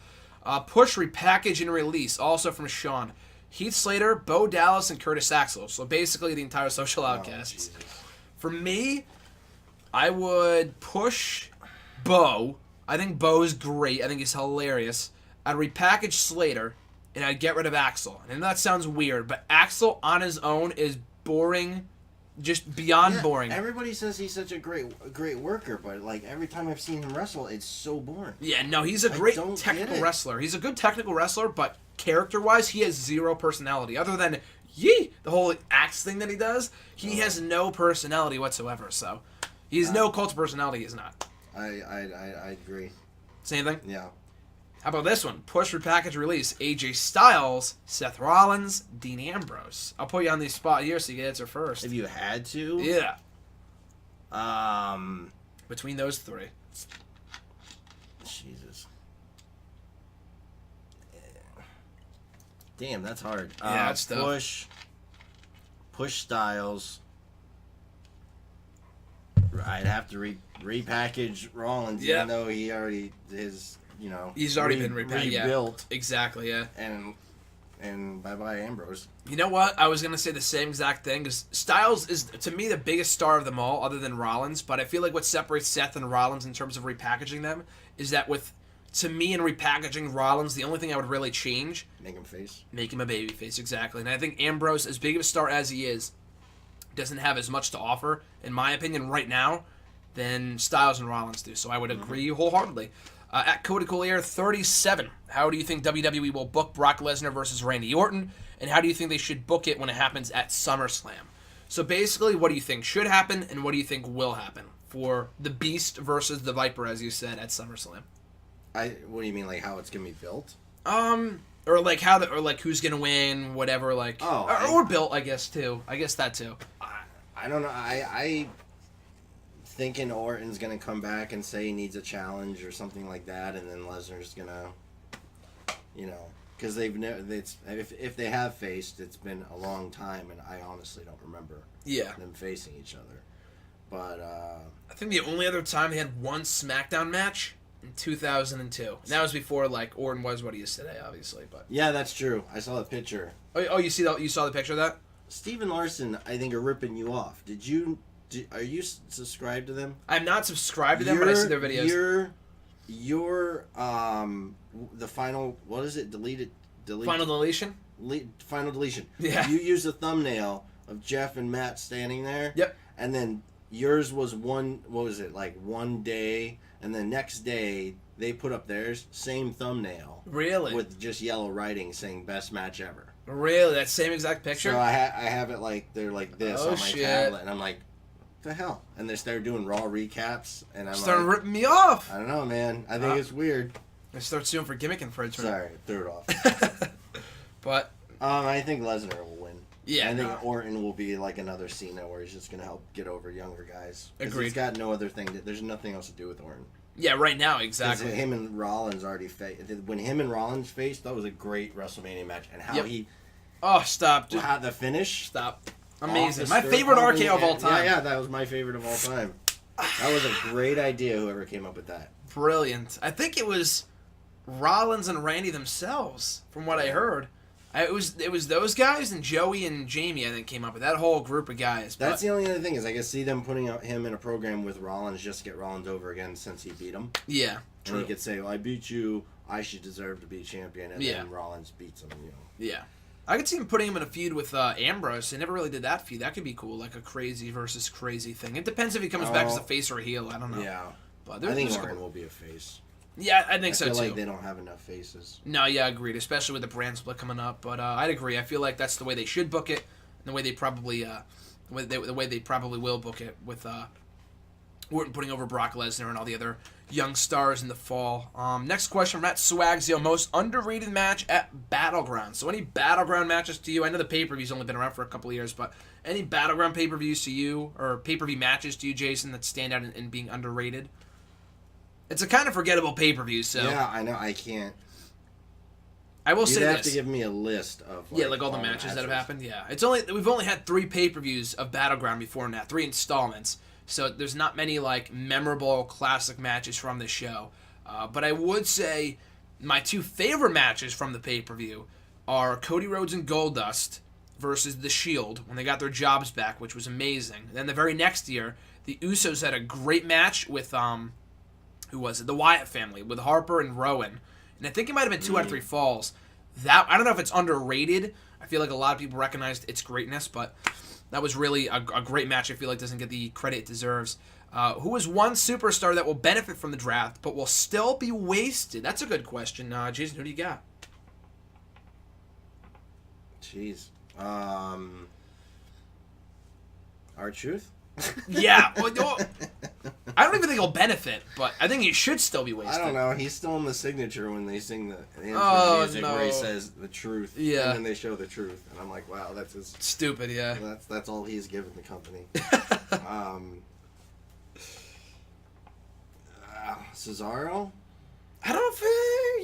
Push, repackage, and release. Also from Sean, Heath Slater, Bo Dallas, and Curtis Axel. So basically the entire Social Outcasts. For me, I would push Bo. I think Bo's great. I think he's hilarious. I'd repackage Slater, and I'd get rid of Axel. And that sounds weird, but Axel on his own is boring, just beyond boring. Everybody says he's such a great worker, but like every time I've seen him wrestle, it's so boring. Yeah, no, he's a great technical wrestler. He's a good technical wrestler, but character-wise, he has zero personality. Other than, the whole axe thing that he does, he has no personality whatsoever. So, he's no cult of personality, he's not. I agree. Same thing? Yeah. How about this one? Push, repackage, release. AJ Styles, Seth Rollins, Dean Ambrose. I'll put you on the spot here so you can answer first. If you had to? Yeah. Between those 3. Jesus. Damn, that's hard. Yeah, that's tough. Push Styles. I'd have to repackage Rollins, even though he already he's already been rebuilt. Yeah. Exactly, yeah. And bye-bye Ambrose. You know what? I was going to say the same exact thing, because Styles is, to me, the biggest star of them all, other than Rollins, but I feel like what separates Seth and Rollins in terms of repackaging them is that to me, in repackaging Rollins, the only thing I would really change... Make him face. Make him a babyface, exactly. And I think Ambrose, as big of a star as he is, doesn't have as much to offer, in my opinion, right now, than Styles and Rollins do. So I would agree wholeheartedly. At Cody Collier 37, how do you think WWE will book Brock Lesnar versus Randy Orton, and how do you think they should book it when it happens at SummerSlam? So basically, what do you think should happen, and what do you think will happen for the Beast versus the Viper, as you said, at SummerSlam? What do you mean, like how it's gonna be built? Or like or like who's gonna win, whatever, like, or built, I guess too. I guess that too. I don't know. I thinking Orton's gonna come back and say he needs a challenge or something like that, and then Lesnar's gonna, because they've never. If they have faced, it's been a long time, and I honestly don't remember. Them facing each other, but I think the only other time they had one SmackDown match in 2002. And that was before like Orton was what he is today, obviously. But yeah, that's true. I saw the picture. Oh, you saw the picture of that? Steven Larson, I think, are ripping you off. Are you subscribed to them? I'm not subscribed to them, but I see their videos. Your the final, what is it? Delete. Final deletion? Final deletion. Yeah. You used a thumbnail of Jeff and Matt standing there. Yep. And then yours was one day, and the next day they put up theirs, same thumbnail. Really? With just yellow writing saying best match ever. Really? That same exact picture? So I have it like, they're like this on my tablet, and I'm like, the hell? And they started doing Raw recaps, and I'm started ripping me off. I don't know, man. I think it's weird. I start suing for gimmick infringement. Sorry, threw it off. But I think Lesnar will win. Yeah, I think Orton will be like another Cena, where he's just gonna help get over younger guys. Agreed. He's got no other thing. There's nothing else to do with Orton. Yeah, right now, exactly. Him and Rollins already faced. When him and Rollins faced, that was a great WrestleMania match, and how he. Oh, stop! How the finish? Stop! Amazing. My favorite RKO of all time. Yeah, that was my favorite of all time. That was a great idea. Whoever came up with that. Brilliant. I think it was Rollins and Randy themselves, from what I heard. It was those guys and Joey and Jamie, I think, came up with that whole group of guys. That's the only other thing is I can see them putting him in a program with Rollins just to get Rollins over again since he beat him. Yeah, true. And he could say, "Well, I beat you. I should deserve to be champion," and then Rollins beats him. Yeah. I could see him putting him in a feud with Ambrose. They never really did that feud. That could be cool, like a crazy versus crazy thing. It depends if he comes back as a face or a heel. I don't know. Yeah, but I think Orton will be a face. Yeah, I think so too. I feel like they don't have enough faces. No, yeah, agreed. Especially with the brand split coming up. But I'd agree. I feel like that's the way they should book it, and the way they probably, the way they probably will book it with Orton putting over Brock Lesnar and all the other young stars in the fall. Next question from Matt Swagzio. Most underrated match at Battleground. So any Battleground matches to you? I know the pay-per-view's only been around for a couple of years, but any Battleground pay-per-views to you, or pay-per-view matches to you, Jason, that stand out in being underrated? It's a kind of forgettable pay-per-view, so... Yeah, I know. I can't... I will say this. You'd have to give me a list of... like all the matches that have happened, yeah. We've only had 3 pay-per-views of Battleground before now, 3 installments. So there's not many like memorable classic matches from the show. But I would say my 2 favorite matches from the pay-per-view are Cody Rhodes and Goldust versus The Shield when they got their jobs back, which was amazing. And then the very next year, the Usos had a great match with who was it? The Wyatt family with Harper and Rowan. And I think it might have been 2 out of 3 falls. That I don't know if it's underrated. I feel like a lot of people recognized its greatness, but that was really a great match. I feel like doesn't get the credit it deserves. Who is one superstar that will benefit from the draft but will still be wasted? That's a good question. Jason, who do you got? Jeez. R-Truth? Yeah. Well, I don't even think he'll benefit, but I think he should still be wasted. I don't know. He's still in the signature when they sing the intro music where he says the truth. Yeah. And then they show the truth. And I'm like, wow, that's his... Stupid, yeah. That's all he's given the company. Cesaro? I don't know if...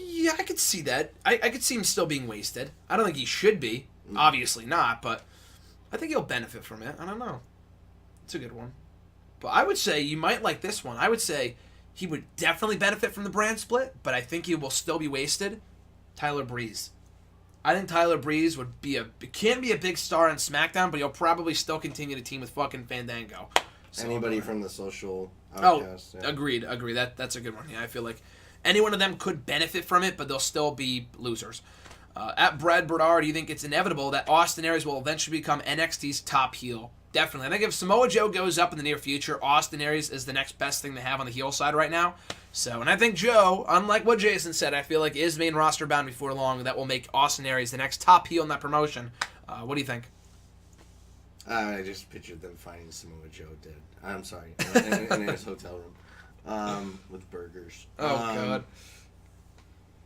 yeah, I could see that. I could see him still being wasted. I don't think he should be. Obviously not, but I think he'll benefit from it. I don't know. It's a good one. But I would say you might like this one. I would say he would definitely benefit from the brand split, but I think he will still be wasted. Tyler Breeze. I think Tyler Breeze can be a big star on SmackDown, but he'll probably still continue to team with fucking Fandango. So, anybody from the social outcast. Oh, yeah. Agreed. That's a good one. Yeah, I feel like any one of them could benefit from it, but they'll still be losers. At Brad Bernard, do you think it's inevitable that Austin Aries will eventually become NXT's top heel? Definitely. I think if Samoa Joe goes up in the near future, Austin Aries is the next best thing they have on the heel side right now. So, and I think Joe, unlike what Jason said, I feel like is main roster bound before long. That will make Austin Aries the next top heel in that promotion. What do you think? I just pictured them finding Samoa Joe dead. I'm sorry, in his hotel room, with burgers. Oh God.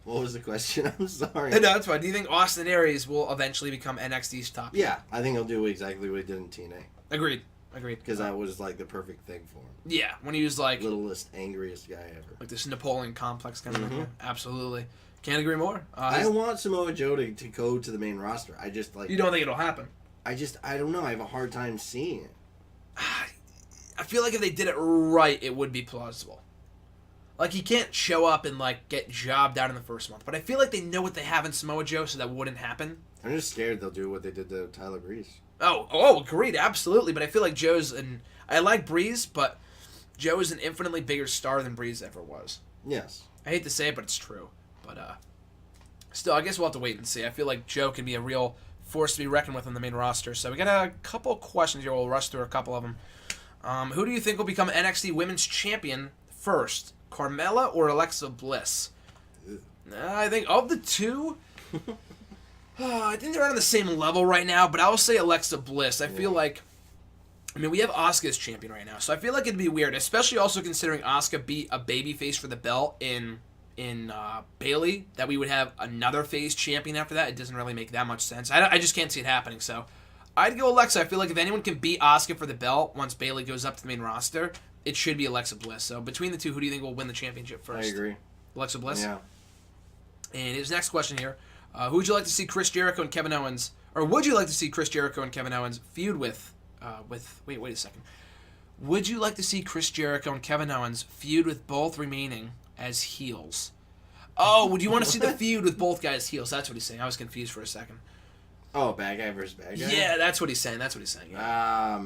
What was the question? I'm sorry. No, that's fine. Do you think Austin Aries will eventually become NXT's top heel? Yeah, I think he'll do exactly what he did in TNA. Agreed. Because that was like the perfect thing for him. Yeah, when he was like littlest, angriest guy ever. Like this Napoleon complex kind of thing. Absolutely. Can't agree more. I want Samoa Joe to go to the main roster. I just like. You don't think it'll happen? I don't know. I have a hard time seeing it. I feel like if they did it right, it would be plausible. Like, he can't show up and, like, get jobbed out in the first month. But I feel like they know what they have in Samoa Joe, so that wouldn't happen. I'm just scared they'll do what they did to Tyler Breeze. Oh, agreed, absolutely. But I feel like I like Breeze, but Joe is an infinitely bigger star than Breeze ever was. Yes. I hate to say it, but it's true. But, still, I guess we'll have to wait and see. I feel like Joe can be a real force to be reckoned with on the main roster. So we got a couple questions here. We'll rush through a couple of them. Who do you think will become NXT Women's Champion first? Carmella or Alexa Bliss? I think of the two, I think they're on the same level right now, but I'll say Alexa Bliss. I feel like, we have Asuka as champion right now, so I feel like it'd be weird, especially also considering Asuka beat a babyface for the belt in Bayley, that we would have another face champion after that. It doesn't really make that much sense. I just can't see it happening, so I'd go Alexa. I feel like if anyone can beat Asuka for the belt once Bayley goes up to the main roster, it should be Alexa Bliss. So between the two, who do you think will win the championship first? I agree. Alexa Bliss? Yeah. And his next question here, who would you like to see Chris Jericho and Kevin Owens, or would you like to see Chris Jericho and Kevin Owens feud with wait a second. Would you like to see Chris Jericho and Kevin Owens feud with both remaining as heels? Oh, would you want to see the feud with both guys heels? That's what he's saying. I was confused for a second. Oh, bad guy versus bad guy? Yeah, that's what he's saying. Yeah.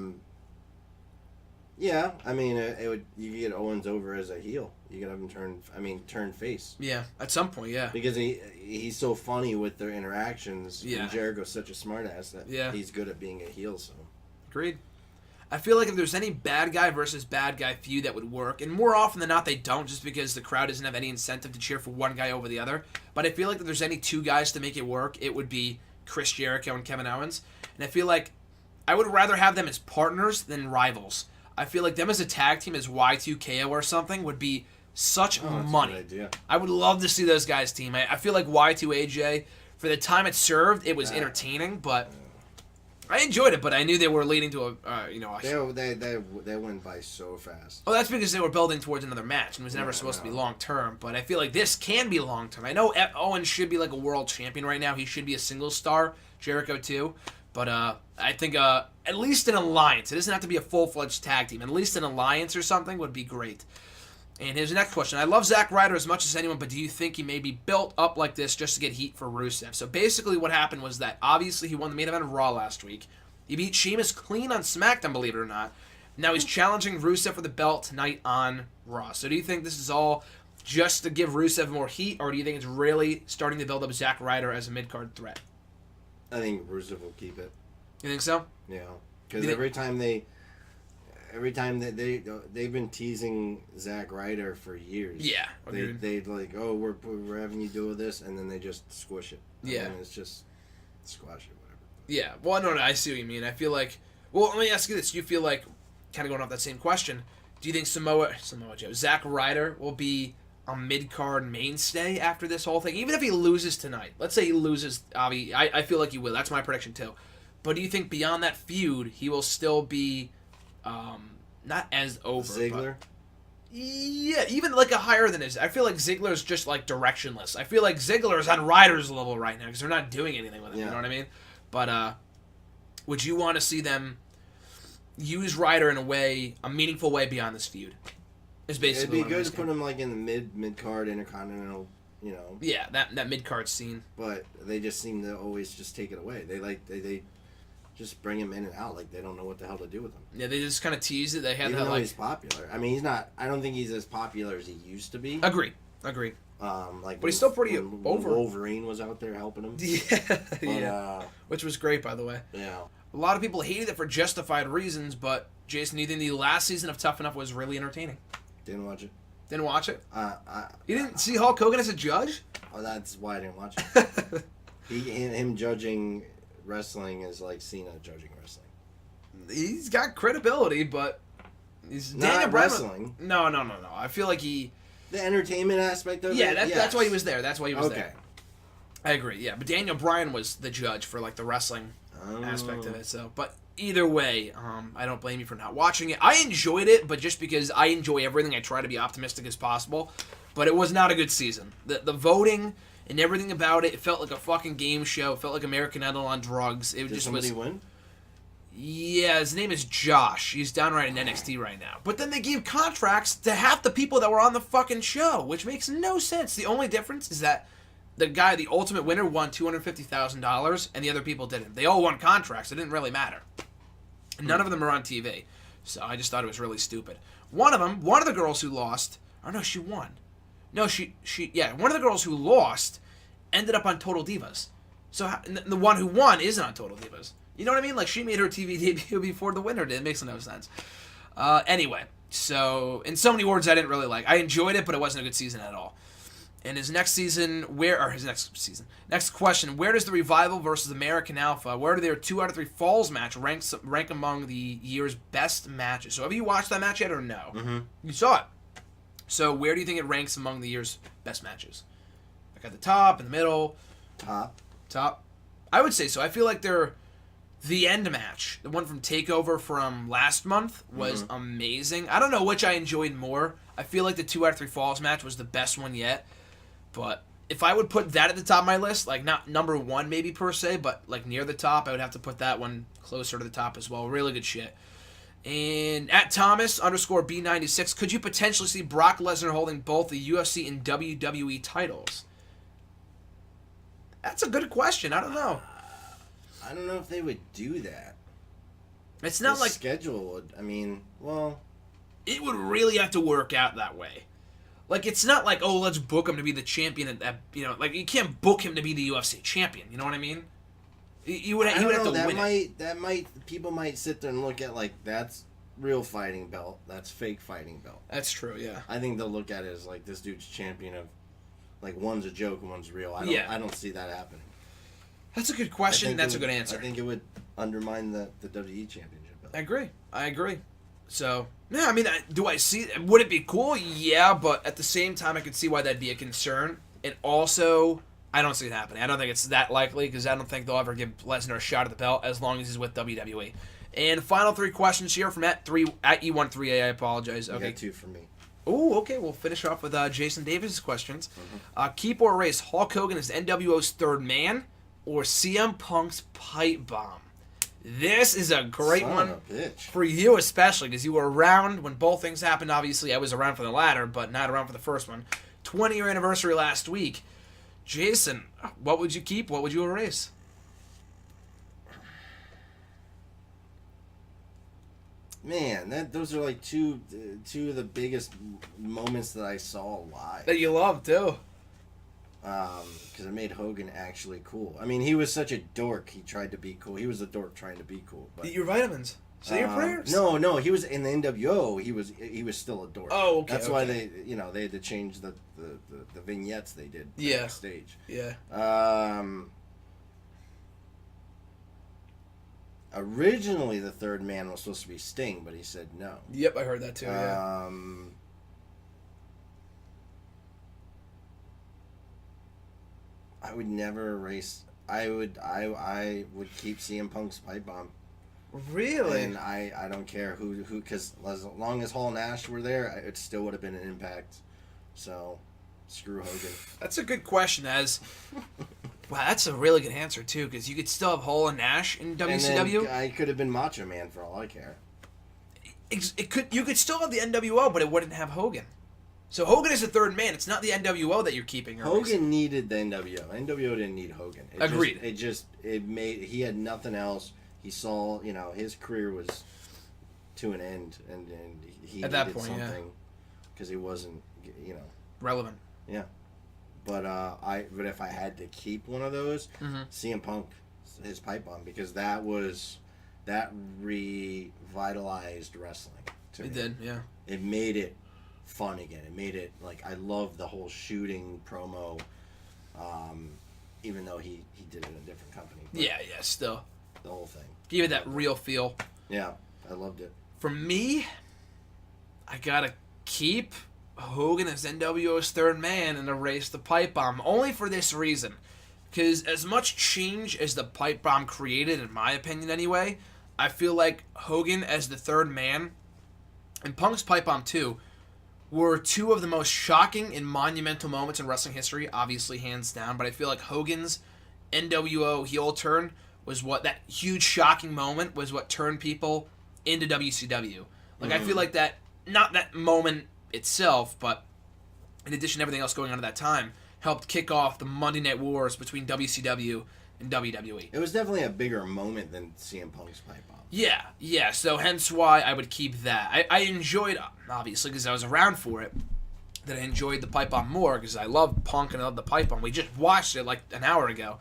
Yeah, it would. You could get Owens over as a heel. You could have him turn face. Yeah, at some point, yeah. Because he's so funny with their interactions. Yeah. And Jericho's such a smartass that he's good at being a heel. So. Agreed. I feel like if there's any bad guy versus bad guy feud that would work, and more often than not they don't, just because the crowd doesn't have any incentive to cheer for one guy over the other. But I feel like if there's any two guys to make it work, it would be Chris Jericho and Kevin Owens. And I feel like I would rather have them as partners than rivals. I feel like them as a tag team as Y2KO or something would be such money. That's a good idea. I would love to see those guys team. I feel like Y2AJ, for the time it served, it was entertaining, but I enjoyed it. But I knew they were leading to They went by so fast. Well, that's because they were building towards another match and it was never supposed to be long term. But I feel like this can be long term. I know Owens should be like a world champion right now. He should be a single star. Jericho too. But I think at least an alliance. It doesn't have to be a full-fledged tag team. At least an alliance or something would be great. And here's the next question. I love Zack Ryder as much as anyone, but do you think he may be built up like this just to get heat for Rusev? So basically what happened was that obviously he won the main event of Raw last week. He beat Sheamus clean on SmackDown, believe it or not. Now he's challenging Rusev for the belt tonight on Raw. So do you think this is all just to give Rusev more heat, or do you think it's really starting to build up Zack Ryder as a mid-card threat? I think Rusev will keep it. You think so? Yeah, because every time they've been teasing Zack Ryder for years. Yeah, they like, oh, we're having you do this, and then they just squish it. And it's just squash it, whatever. Yeah, well, no, I see what you mean. I feel like, well, let me ask you this: do you feel like, kind of going off that same question, do you think Samoa Joe, Zack Ryder will be a mid-card mainstay after this whole thing? Even if he loses tonight. Let's say he loses, I feel like he will. That's my prediction, too. But do you think beyond that feud, he will still be, not as over, Ziggler? But, yeah, even like a higher than his. I feel like Ziggler's just like directionless. I feel like Ziggler's on Ryder's level right now because they're not doing anything with him, you know what I mean? But would you want to see them use Ryder in a meaningful way beyond this feud? Is basically it'd be good to put him like in the mid card intercontinental, you know. Yeah, that mid card scene. But they just seem to always just take it away. They just bring him in and out like they don't know what the hell to do with him. Yeah, they just kind of tease it. They had Even that though like he's popular. I mean, he's not. I don't think he's as popular as he used to be. Agree. But he's still pretty over. Wolverine was out there helping him. Yeah. Which was great, by the way. Yeah. A lot of people hated it for justified reasons, but Jason, do you think the last season of Tough Enough was really entertaining? Didn't watch it. Didn't watch it? You didn't I- see Hulk Hogan as a judge? Oh, that's why I didn't watch it. Him judging wrestling is like Cena judging wrestling. He's got credibility, but he's Not Daniel Bryan. wrestling. No. I feel like he. The entertainment aspect of Yeah, it. that's why he was there. That's why he was Okay. there. I agree. Yeah, but Daniel Bryan was the judge for like the wrestling aspect of Oh. it. So, but either way, I don't blame you for not watching it. I enjoyed it, but just because I enjoy everything, I try to be optimistic as possible. But it was not a good season. The voting and everything about it, it felt like a fucking game show. It felt like American Idol on drugs. It Did just somebody was. win? Yeah, his name is Josh. He's down right in NXT right now. But then they gave contracts to half the people that were on the fucking show, which makes no sense. The only difference is that the guy, the ultimate winner, won $250,000, and the other people didn't. They all won contracts. It didn't really matter. None of them are on TV. So I just thought it was really stupid. One of the girls who lost, or no, she won. No, one of the girls who lost ended up on Total Divas. So the one who won isn't on Total Divas. You know what I mean? Like, she made her TV debut before the winner did. It makes no sense. Anyway, so in so many words I didn't really like. I enjoyed it, but it wasn't a good season at all. And next question, where does the Revival versus American Alpha, where do their 2 out of 3 Falls match rank among the year's best matches? So have you watched that match yet or no? Mm-hmm. You saw it. So where do you think it ranks among the year's best matches? Like at the top, in the middle? Top? I would say so. I feel like the end match, the one from TakeOver from last month, was amazing. I don't know which I enjoyed more. I feel like the 2 out of 3 Falls match was the best one yet. But if I would put that at the top of my list, like not number 1 maybe per se, but like near the top, I would have to put that one closer to the top as well. Really good shit. And at Thomas_B96, could you potentially see Brock Lesnar holding both the UFC and WWE titles? That's a good question. I don't know. I don't know if they would do that. It's not The like schedule would. I mean, well, it would really have to work out that way. Like, it's not like, oh, let's book him to be the champion. Like, you can't book him to be the UFC champion. You know what I mean? He would have to win it. That might people might sit there and look at like that's real fighting belt, that's fake fighting belt. That's true. Yeah. I think they'll look at it as like this dude's champion of, like one's a joke and one's real. I don't see that happening. That's a good question. That's a good answer. I think it would undermine the WWE championship belt. I agree. So, yeah, I mean, do I see... Would it be cool? Yeah, but at the same time, I could see why that'd be a concern. And also, I don't see it happening. I don't think it's that likely, because I don't think they'll ever give Lesnar a shot at the belt as long as he's with WWE. And final 3 questions here from at E13A. I apologize. Okay. You got 2 for me. Oh, okay. We'll finish off with Jason Davis' questions. Keep or erase, Hulk Hogan is NWO's third man, or CM Punk's pipe bomb? This is a great one for you, especially because you were around when both things happened. Obviously, I was around for the latter, but not around for the first one. 20-year anniversary last week. Jason, what would you keep? What would you erase? Man, those are like two of the biggest moments that I saw live. That you love, too. Because it made Hogan actually cool. I mean, he was such a dork. He tried to be cool. He was a dork trying to be cool. But, Eat your vitamins. Say your prayers. No. He was in the NWO. He was still a dork. Oh, okay. That's why they had to change the vignettes they did backstage. Yeah. Originally, the third man was supposed to be Sting, but he said no. Yep, I heard that too. Yeah. I would never erase. I would keep CM Punk's pipe bomb. Really? And I don't care who because as long as Hall and Nash were there, it still would have been an impact. So, screw Hogan. That's a good question. Wow, that's a really good answer too, because you could still have Hall and Nash in WCW. And then I could have been Macho Man for all I care. You could still have the NWO, but it wouldn't have Hogan. So Hogan is the third man. It's not the NWO that you're keeping. Hogan needed the NWO. NWO didn't need Hogan. Agreed. He had nothing else. He saw, his career was to an end, and he at needed that point, something because he wasn't, relevant. Yeah, but if I had to keep one of those, CM Punk, his pipe bomb, because that was that revitalized wrestling to me. It did, yeah. It made it fun again. It made it, like, I love the whole shooting promo, even though he did it in a different company. Yeah, still. The whole thing. Give it that real feel. Yeah, I loved it. For me, I gotta keep Hogan as NWO's third man and erase the pipe bomb. Only for this reason. Because as much change as the pipe bomb created, in my opinion anyway, I feel like Hogan as the third man and Punk's pipe bomb too were two of the most shocking and monumental moments in wrestling history, obviously hands down, but I feel like Hogan's NWO heel turn was what, that huge shocking moment was what turned people into WCW. Like, I feel like that, not that moment itself, but in addition to everything else going on at that time, helped kick off the Monday Night Wars between WCW and WWE. It was definitely a bigger moment than CM Punk's pipe bomb. Yeah, so hence why I would keep that. I enjoyed, obviously, because I was around for it, that I enjoyed the pipe bomb more, because I love Punk and I love the pipe bomb. We just watched it like an hour ago.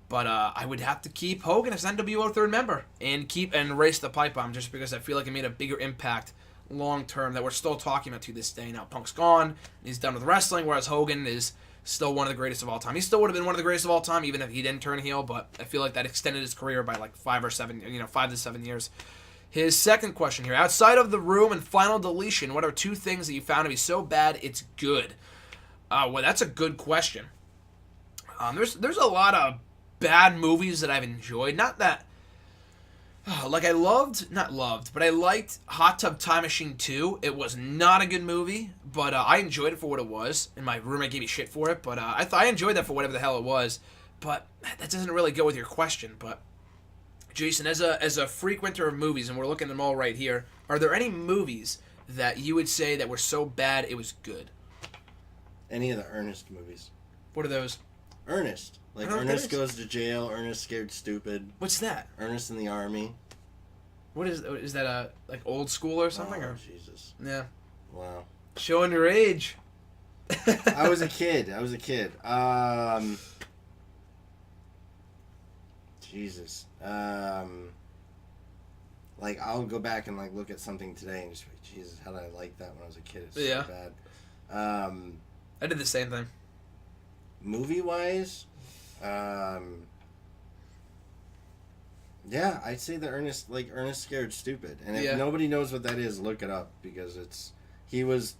But I would have to keep Hogan as NWO third member and erase the pipe bomb, just because I feel like it made a bigger impact long term that we're still talking about to this day. Now Punk's gone, he's done with wrestling, whereas Hogan is still one of the greatest of all time. He still would have been one of the greatest of all time, even if he didn't turn heel, but I feel like that extended his career by like 5 to 7 years. His second question here. Outside of the room and final deletion, what are 2 things that you found to be so bad it's good? Well, that's a good question. There's a lot of bad movies that I've enjoyed. Not that... like, I liked Hot Tub Time Machine 2. It was not a good movie, but I enjoyed it for what it was, and my roommate gave me shit for it, but I enjoyed that for whatever the hell it was. But that doesn't really go with your question. But Jason, as a frequenter of movies, and we're looking at them all right here, are there any movies that you would say that were so bad it was good? Any of the Ernest movies. What are those? Ernest. Like, Ernest Goes to Jail, Ernest Scared Stupid. What's that? Ernest in the Army. What is that, like old school or something? Oh, or? Jesus. Yeah. Wow. Showing your age. I was a kid. Jesus. Like, I'll go back and, like, look at something today and just be like, Jesus, how did I like that when I was a kid? It's so bad. I did the same thing. Movie-wise, yeah, I'd say the Ernest Scared Stupid. And if nobody knows what that is, look it up, because he was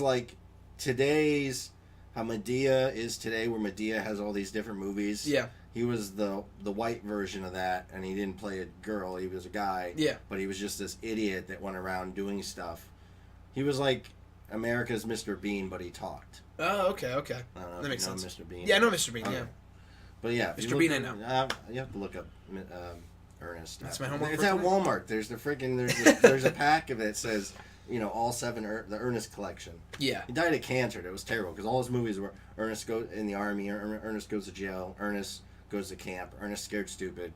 like today's, how Medea is today, where Medea has all these different movies. Yeah. He was the white version of that, and he didn't play a girl, he was a guy. Yeah. But he was just this idiot that went around doing stuff. He was like America's Mr. Bean, but he talked. Oh, okay. I don't know That makes sense. Mr. Bean. Yeah, I know Mr. Bean, okay. yeah. But yeah, Mr. Bean I know. You have to look up Ernest. That's my homework. It's at Walmart. There's there's a pack of it that says, all 7 the Ernest collection. Yeah. He died of cancer. It was terrible because all his movies were Ernest Goes in the Army, Ernest Goes to Jail, Ernest Goes to Camp, Ernest Scared Stupid.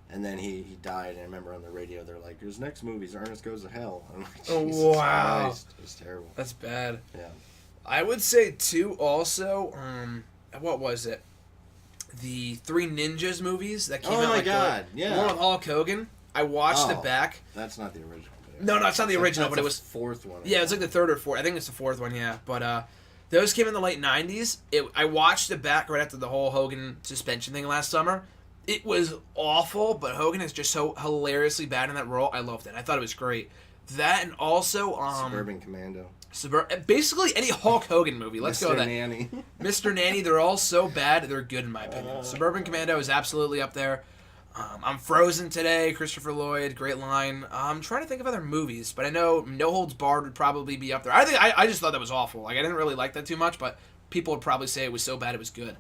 And then he died, and I remember on the radio they're like, his next movie's Ernest Goes to Hell. I'm like, Jesus wow. Christ. It was terrible. That's bad. Yeah. I would say, too, also, what was it? The 3 Ninjas movies that came out. Oh, my God. Yeah. The one with Hulk Hogan. I watched it back. That's not the original. No, it's not the original, but it was... the 4th one. Yeah, it was like the 3rd or 4th. I think it's the 4th one, yeah. But those came in the late 90s. I watched it back right after the whole Hogan suspension thing last summer. It was awful, but Hogan is just so hilariously bad in that role. I loved it. I thought it was great. That and also... Suburban Commando. Basically any Hulk Hogan movie. Let's go with that. Mr. Nanny. Mr. Nanny, they're all so bad, they're good in my opinion. Suburban Commando is absolutely up there. I'm Frozen today, Christopher Lloyd, great line. I'm trying to think of other movies, but I know No Holds Barred would probably be up there. I just thought that was awful. Like, I didn't really like that too much, but people would probably say it was so bad it was good.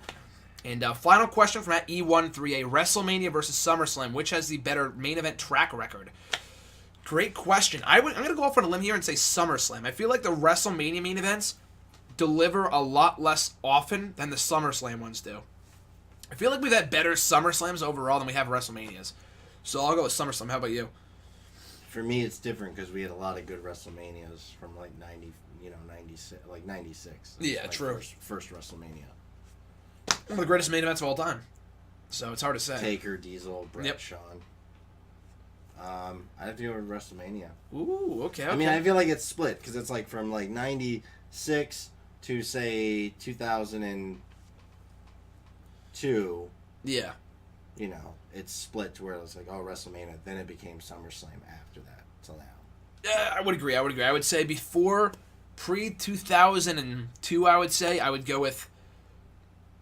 And final question from at E13A, WrestleMania versus SummerSlam, which has the better main event track record? Great question. I'm going to go off on a limb here and say SummerSlam. I feel like the WrestleMania main events deliver a lot less often than the SummerSlam ones do. I feel like we've had better SummerSlams overall than we have WrestleManias. So I'll go with SummerSlam. How about you? For me, it's different because we had a lot of good WrestleManias from like 96, like 96. Yeah, like true. First WrestleMania. One of the greatest main events of all time. So it's hard to say. Taker, Diesel, Brett, Shawn. I'd have to go with WrestleMania. Ooh, okay. I mean, I feel like it's split because it's like from like 96 to say 2002. Yeah. You know, it's split to where it's like, oh, WrestleMania. Then it became SummerSlam after that. Till now. I would agree. I would say before pre-2002, I would say I would go with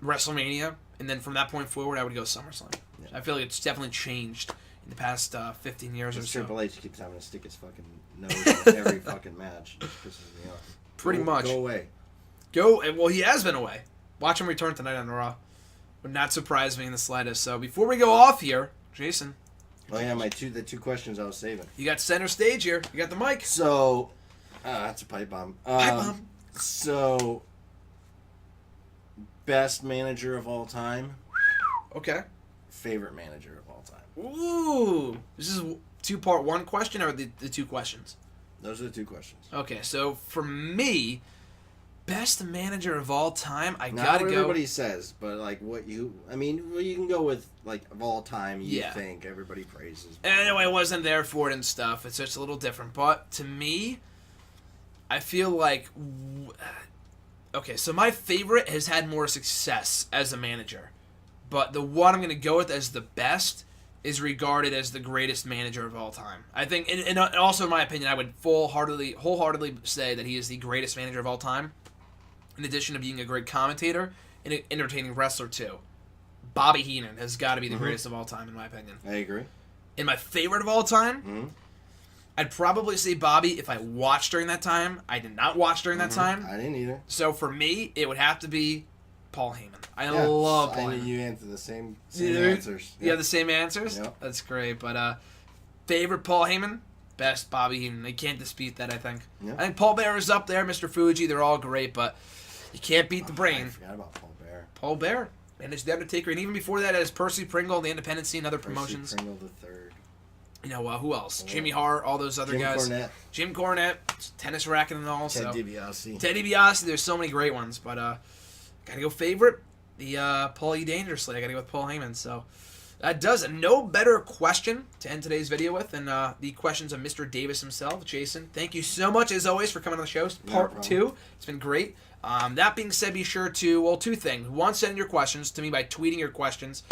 WrestleMania, and then from that point forward, I would go SummerSlam. Yeah. I feel like it's definitely changed in the past 15 years or so. Triple H keeps having to stick his fucking nose in every fucking match. It just pisses me off. Pretty much. Go away. Well, he has been away. Watch him return tonight on Raw. Would not surprise me in the slightest. So before we go off here, Jason. Oh yeah, the two questions I was saving. You got center stage here. You got the mic. So, that's a pipe bomb. Pipe bomb. So, best manager of all time. Okay. Favorite manager of all time. Ooh, this is two-part one question or the two questions? Those are the two questions. Okay, so for me, best manager of all time, I Not gotta what go. Everybody says, but like what you, I mean, you can go with like of all time. You Yeah. think everybody praises. And I know I wasn't there for it and stuff. It's just a little different. But to me, I feel like, okay, so my favorite has had more success as a manager, but the one I'm gonna go with as the best is regarded as the greatest manager of all time. I think, and also in my opinion, I would wholeheartedly say that he is the greatest manager of all time. In addition to being a great commentator and an entertaining wrestler too, Bobby Heenan has got to be the greatest of all time in my opinion. I agree. And my favorite of all time, I'd probably say Bobby if I watched during that time. I did not watch during that time. I didn't either. So for me, it would have to be Paul Heyman. I love Paul I Heyman. knew you answered the same answers. You have the same answers? Yep. That's great. But favorite Paul Heyman, best Bobby Heenan. They can't dispute that, I think. Yep. I think Paul Bear is up there, Mr. Fuji. They're all great, but you can't beat the brain. I forgot about Paul Bear. Paul Bear managed The Undertaker, and even before that as Percy Pringle, the Independent Scene, other promotions. Percy Pringle the third. You know, who else? Jimmy Hart, all those other guys. Jim Cornette, tennis racket and all. Ted DiBiase. Ted DiBiase, there's so many great ones, but gotta go favorite, the Paul E. Dangerously. I gotta go with Paul Heyman. So that does it. No better question to end today's video with than the questions of Mr. Davis himself. Jason, thank you so much as always for coming on the show. Part 2. It's been great. That being said, be sure to, well, two things. One, send your questions to me by tweeting your questions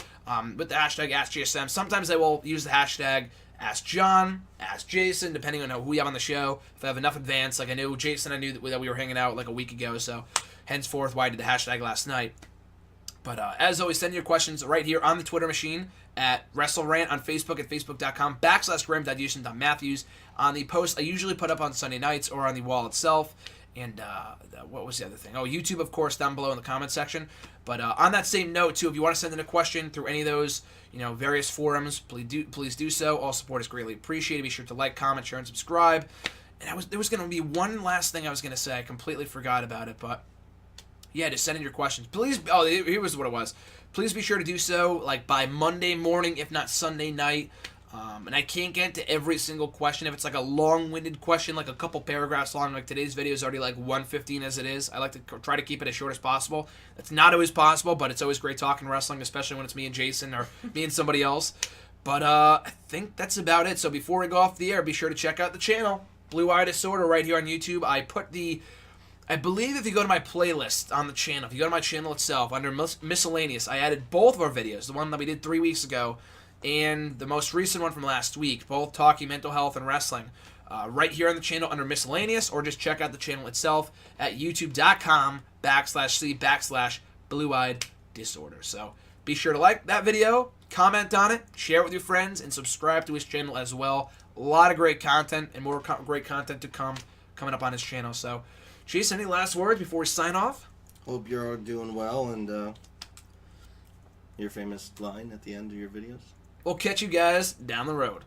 with the hashtag AskJSM. Sometimes I will use the hashtag AskJohn, AskJason, depending on who we have on the show. If I have enough advance, like I knew Jason, I knew that we were hanging out like a week ago, so henceforth why I did the hashtag last night. But as always, send your questions right here on the Twitter machine at WrestleRant on Facebook at facebook.com/Graham.Houston.Matthews. On the post I usually put up on Sunday nights or on the wall itself. And what was the other thing? Oh, YouTube, of course, down below in the comment section. But on that same note, too, if you want to send in a question through any of those, various forums, please do so. All support is greatly appreciated. Be sure to like, comment, share, and subscribe. And there was going to be one last thing I was going to say. I completely forgot about it, but yeah, just send in your questions. Please, here was what it was. Please be sure to do so, like, by Monday morning, if not Sunday night. And I can't get to every single question. If it's like a long-winded question, like a couple paragraphs long, like today's video is already like 1:15 as it is. I like to try to keep it as short as possible. That's not always possible, but it's always great talking wrestling, especially when it's me and Jason or me and somebody else. But I think that's about it. So before we go off the air, be sure to check out the channel, Blue Eye Disorder, right here on YouTube. I believe if you go to my playlist on the channel, if you go to my channel itself, under Miscellaneous, I added both of our videos, the one that we did 3 weeks ago, and the most recent one from last week, both talking mental health and wrestling, right here on the channel under Miscellaneous, or just check out the channel itself at youtube.com/C/Blue Eyed Disorder. So be sure to like that video, comment on it, share it with your friends, and subscribe to his channel as well. A lot of great content and more great content to coming up on his channel. So, Jason, any last words before we sign off? Hope you're all doing well, and your famous line at the end of your videos. We'll catch you guys down the road.